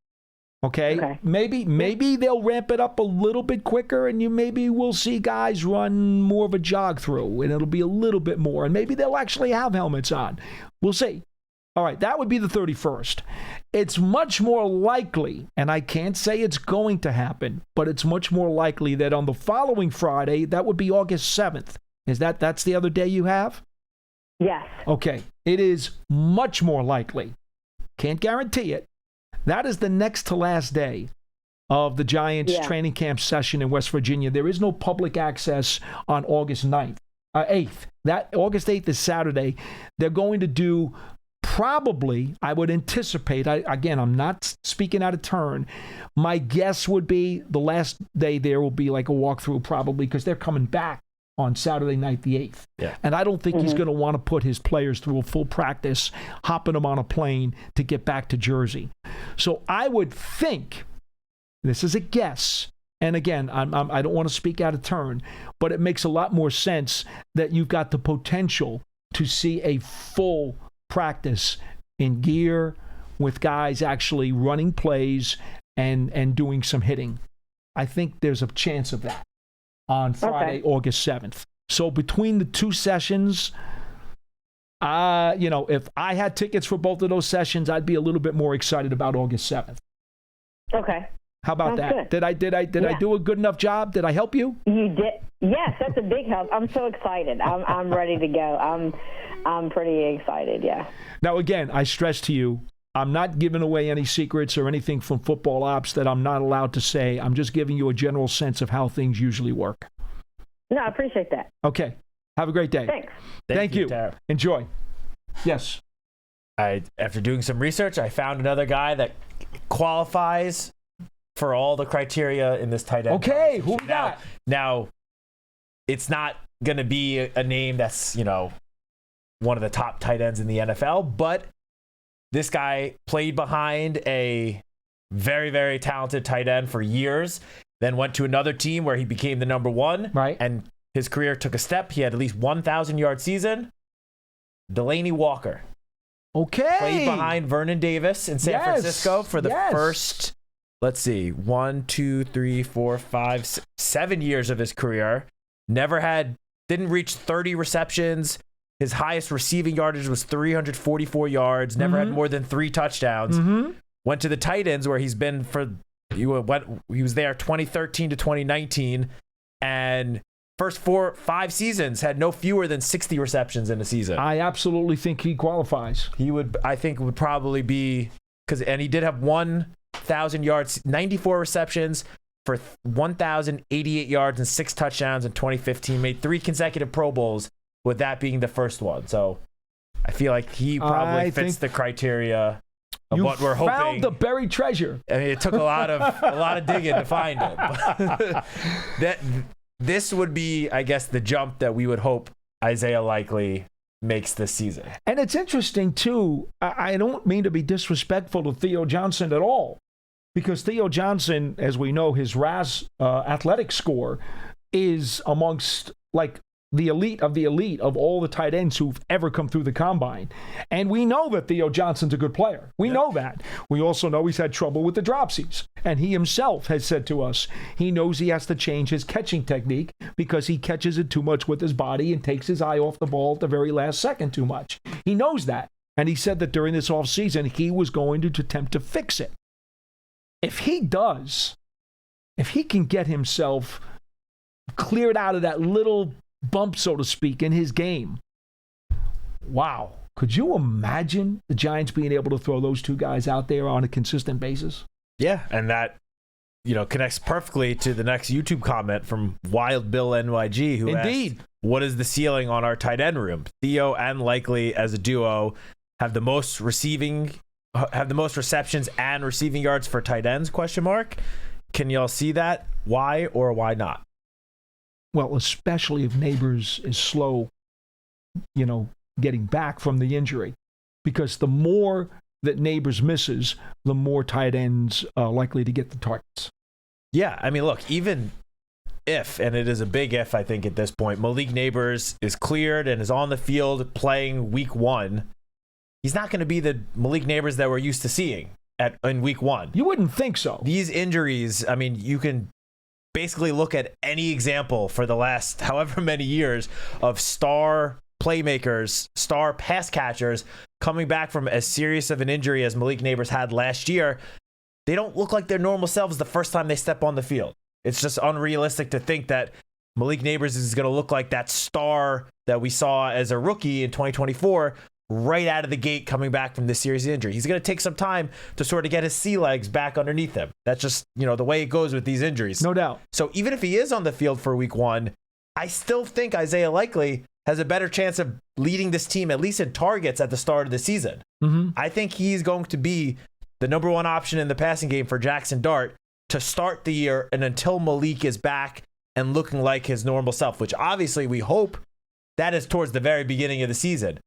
Okay? Maybe they'll ramp it up a little bit quicker, and maybe we'll see guys run more of a jog through, and it'll be a little bit more, and maybe they'll actually have helmets on. We'll see. All right, that would be the 31st. It's much more likely, and I can't say it's going to happen, but it's much more likely that on the following Friday, that would be August 7th. That's the other day you have? Yes. Okay, it is much more likely. Can't guarantee it. That is the next to last day of the Giants training camp session in West Virginia. There is no public access on August 8th. That August 8th is Saturday. They're going to do probably, I would anticipate, I'm not speaking out of turn. My guess would be the last day there will be like a walkthrough probably because they're coming back on Saturday night, the 8th. Yeah. And I don't think he's going to want to put his players through a full practice, hopping them on a plane to get back to Jersey. So I would think, this is a guess, and again, I don't want to speak out of turn, but it makes a lot more sense that you've got the potential to see a full practice in gear with guys actually running plays and doing some hitting. I think there's a chance of that on Friday, August 7th. So between the two sessions, if I had tickets for both of those sessions, I'd be a little bit more excited about August 7th. Okay. How about Sounds that? good. Did I do a good enough job? Did I help you? You did. Yes, that's a big help. I'm so excited. I'm ready to go. I'm pretty excited. Yeah. Now, again, I stress to you, I'm not giving away any secrets or anything from football ops that I'm not allowed to say. I'm just giving you a general sense of how things usually work. No, I appreciate that. Okay. Have a great day. Thanks. Thank you. Tara. Enjoy. Yes. After doing some research, I found another guy that qualifies for all the criteria in this tight end. Okay, who we got? Now, it's not going to be a name that's, one of the top tight ends in the NFL, but this guy played behind a very, very talented tight end for years, then went to another team where he became the number one, right? And his career took a step. He had at least 1,000-yard season. Delaney Walker. Okay. Played behind Vernon Davis in San Francisco for the first, let's see, 1, 2, 3, 4, 5, 7 years of his career. Didn't reach 30 receptions. His highest receiving yardage was 344 yards. Never had more than 3 touchdowns. Went to the tight ends where he's been he was there 2013 to 2019, and first 4-5 seasons had no fewer than 60 receptions in a season. I absolutely think he qualifies. I think would probably be and he did have 1,000 yards, 94 receptions for 1,088 yards and 6 touchdowns in 2015. Made 3 consecutive Pro Bowls, with that being the first one. So I feel like he probably fits the criteria of what we're hoping. You found the buried treasure. I mean, it took a lot of digging to find it. This would be, I guess, the jump that we would hope Isaiah Likely makes this season. And it's interesting, too. I don't mean to be disrespectful to Theo Johnson at all, because Theo Johnson, as we know, his RAS athletic score is amongst, the elite of all the tight ends who've ever come through the combine. And we know that Theo Johnson's a good player. We know that. We also know he's had trouble with the dropsies. And he himself has said to us, he knows he has to change his catching technique because he catches it too much with his body and takes his eye off the ball at the very last second too much. He knows that. And he said that during this offseason, he was going to attempt to fix it. If he can get himself cleared out of that little bump, so to speak, in his game. Wow. Could you imagine the Giants being able to throw those two guys out there on a consistent basis? Yeah, and that connects perfectly to the next YouTube comment from Wild Bill NYG, who asked, what is the ceiling on our tight end room? Theo and Likely as a duo have the most receptions and receiving yards for tight ends, ? Can y'all see that? Why or why not? Well, especially if Neighbors is slow, getting back from the injury. Because the more that Neighbors misses, the more tight ends are likely to get the targets. Yeah, I mean, look, even if, and it is a big if, I think, at this point, Malik Neighbors is cleared and is on the field playing week 1, he's not going to be the Malik Neighbors that we're used to seeing in week 1. You wouldn't think so. These injuries, I mean, you can basically look at any example for the last however many years of star playmakers, star pass catchers coming back from as serious of an injury as Malik Neighbors had last year. They don't look like their normal selves the first time they step on the field. It's just unrealistic to think that Malik Neighbors is going to look like that star that we saw as a rookie in 2024 right out of the gate coming back from this serious injury. He's going to take some time to sort of get his sea legs back underneath him. That's just, the way it goes with these injuries. No doubt. So even if he is on the field for week 1, I still think Isaiah Likely has a better chance of leading this team, at least in targets at the start of the season. I think he's going to be the number 1 option in the passing game for Jackson Dart to start the year and until Malik is back and looking like his normal self, which obviously we hope that is towards the very beginning of the season.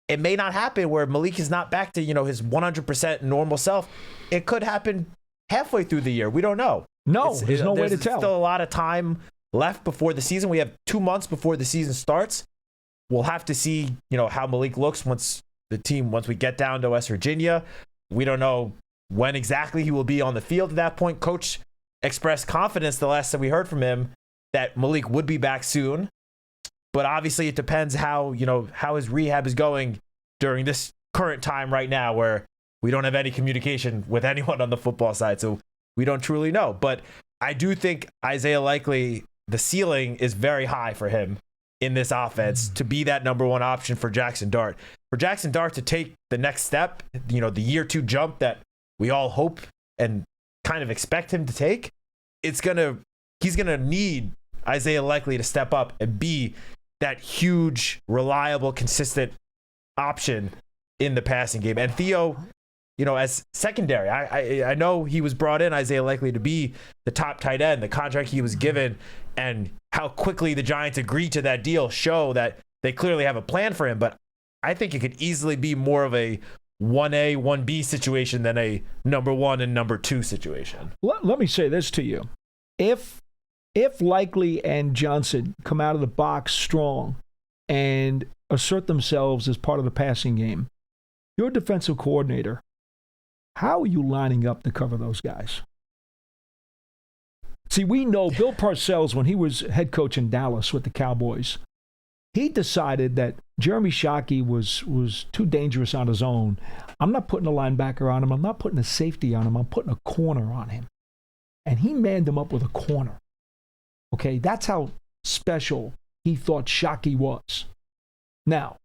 It may not happen where Malik is not back to, his 100% normal self. It could happen halfway through the year. We don't know. No, there's no way to tell. There's still a lot of time left before the season. We have 2 months before the season starts. We'll have to see, how Malik looks once we get down to West Virginia. We don't know when exactly he will be on the field at that point. Coach expressed confidence the last time we heard from him that Malik would be back soon. But obviously it depends how his rehab is going during this current time right now where we don't have any communication with anyone on the football side. So we don't truly know. But I do think Isaiah Likely, the ceiling is very high for him in this offense to be that number one option for Jackson Dart. For Jackson Dart to take the next step, the year 2 jump that we all hope and kind of expect him to take, he's gonna need Isaiah Likely to step up and be that huge, reliable, consistent option in the passing game. And Theo, as secondary, I know he was brought in, Isaiah Likely, to be the top tight end. The contract he was given and how quickly the Giants agreed to that deal show that they clearly have a plan for him. But I think it could easily be more of a 1A, 1B situation than a number 1 and number 2 situation. Let me say this to you. If Likely and Johnson come out of the box strong and assert themselves as part of the passing game, your defensive coordinator, how are you lining up to cover those guys? See, we know Bill Parcells, when he was head coach in Dallas with the Cowboys, he decided that Jeremy Shockey was too dangerous on his own. I'm not putting a linebacker on him. I'm not putting a safety on him. I'm putting a corner on him. And he manned him up with a corner. Okay, that's how special he thought Shockey was. Now,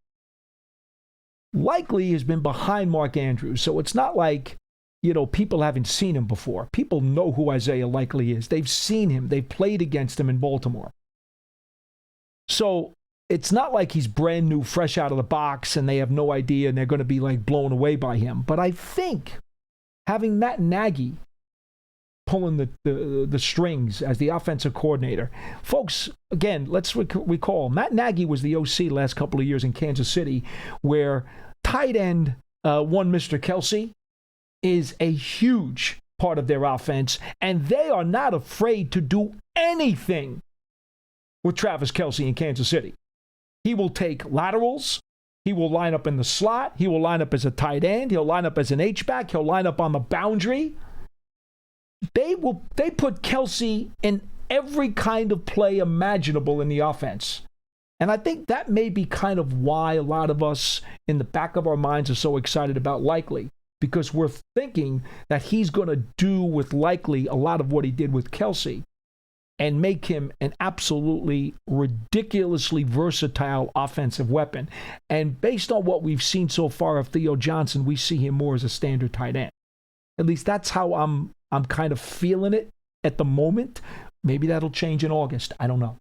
Likely has been behind Mark Andrews, so it's not like, people haven't seen him before. People know who Isaiah Likely is. They've seen him. They've played against him in Baltimore. So it's not like he's brand new, fresh out of the box, and they have no idea and they're going to be blown away by him. But I think having Matt Nagy pulling the strings as the offensive coordinator. Folks, again, let's recall, Matt Nagy was the OC the last couple of years in Kansas City, where tight end one Mr. Kelsey is a huge part of their offense, and they are not afraid to do anything with Travis Kelsey in Kansas City. He will take laterals. He will line up in the slot. He will line up as a tight end. He'll line up as an H-back. He'll line up on the boundary. They put Kelsey in every kind of play imaginable in the offense. And I think that may be kind of why a lot of us in the back of our minds are so excited about Likely, because we're thinking that he's going to do with Likely a lot of what he did with Kelsey and make him an absolutely ridiculously versatile offensive weapon. And based on what we've seen so far of Theo Johnson, we see him more as a standard tight end. At least that's how I'm kind of feeling it at the moment. Maybe that'll change in August. I don't know.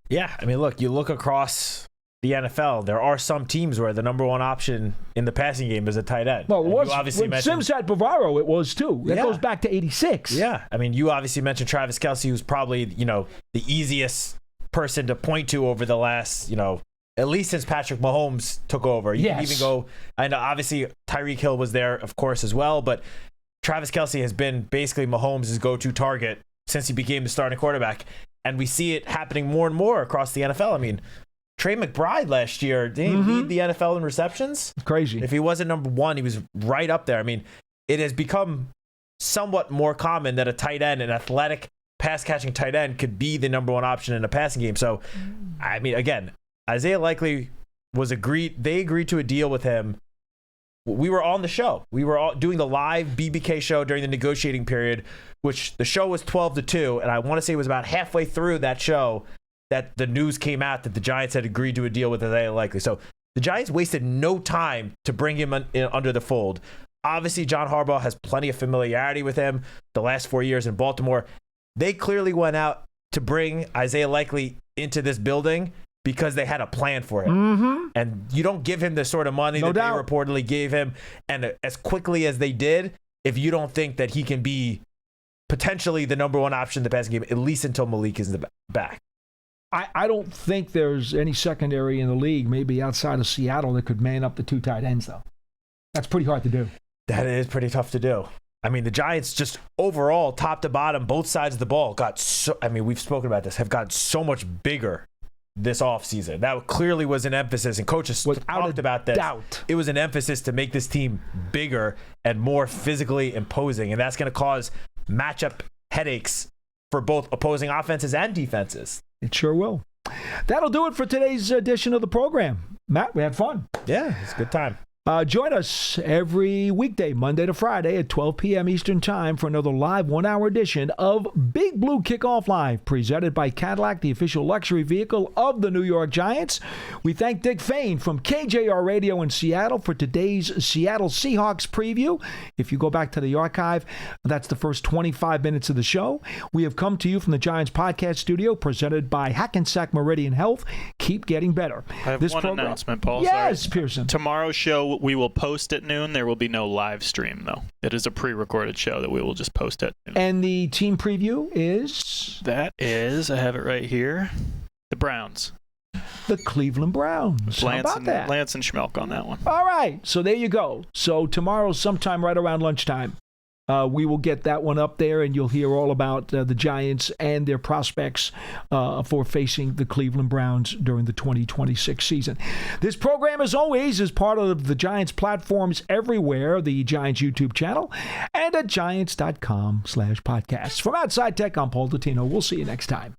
Yeah, I mean, look, you look across the NFL, there are some teams where the number one option in the passing game is a tight end. Well, it was obviously when Sims had Bavaro, it was too. That goes back to 86. Yeah, I mean, you obviously mentioned Travis Kelsey, who's probably, the easiest person to point to over the last, at least since Patrick Mahomes took over. You can even go, I know obviously Tyreek Hill was there, of course, as well, but Travis Kelsey has been basically Mahomes' go-to target since he became the starting quarterback. And we see it happening more and more across the NFL. I mean, Trey McBride last year, didn't he lead the NFL in receptions? Crazy. If he wasn't number 1, he was right up there. I mean, it has become somewhat more common that a tight end, an athletic pass-catching tight end, could be the number 1 option in a passing game. So, I mean, again, Isaiah Likely they agreed to a deal with him. We were on the show. We were all doing the live BBK show during the negotiating period, which the show was 12-2, and I want to say it was about halfway through that show that the news came out that the Giants had agreed to a deal with Isaiah Likely. So the Giants wasted no time to bring him under the fold. Obviously, John Harbaugh has plenty of familiarity with him the last 4 years in Baltimore. They clearly went out to bring Isaiah Likely into this building because they had a plan for him. And you don't give him the sort of money that they reportedly gave him, and as quickly as they did, if you don't think that he can be potentially the number 1 option in the passing game, at least until Malik is back. I don't think there's any secondary in the league, maybe outside of Seattle, that could man up the 2 tight ends, though. That's pretty hard to do. That is pretty tough to do. I mean, the Giants just overall, top to bottom, both sides of the ball we've spoken about this, have gotten so much bigger this offseason. That clearly was an emphasis, and coaches talked about this. Doubt. It was an emphasis to make this team bigger and more physically imposing, and that's going to cause matchup headaches for both opposing offenses and defenses. It sure will. That'll do it for today's edition of the program. Matt, we had fun. Yeah, it's a good time. Join us every weekday, Monday to Friday at 12 p.m. Eastern Time for another live 1-hour edition of Big Blue Kickoff Live, presented by Cadillac, the official luxury vehicle of the New York Giants. We thank Dick Fain from KJR Radio in Seattle for today's Seattle Seahawks preview. If you go back to the archive, that's the first 25 minutes of the show. We have come to you from the Giants podcast studio, presented by Hackensack Meridian Health. Keep getting better. I have one announcement, Paul. Yes, Sorry. Pearson. Tomorrow's show we will post at noon. There will be no live stream, though. It is a pre-recorded show that we will just post at noon. And the team preview is? That is, I have it right here, the Browns. The Cleveland Browns. How about that? Lance and Schmelk on that one. All right. So there you go. So tomorrow, sometime right around lunchtime, we will get that one up there, and you'll hear all about the Giants and their prospects for facing the Cleveland Browns during the 2026 season. This program, as always, is part of the Giants platforms everywhere, the Giants YouTube channel, and at Giants.com/podcasts. From Matt Citak, I'm Paul Dottino. We'll see you next time.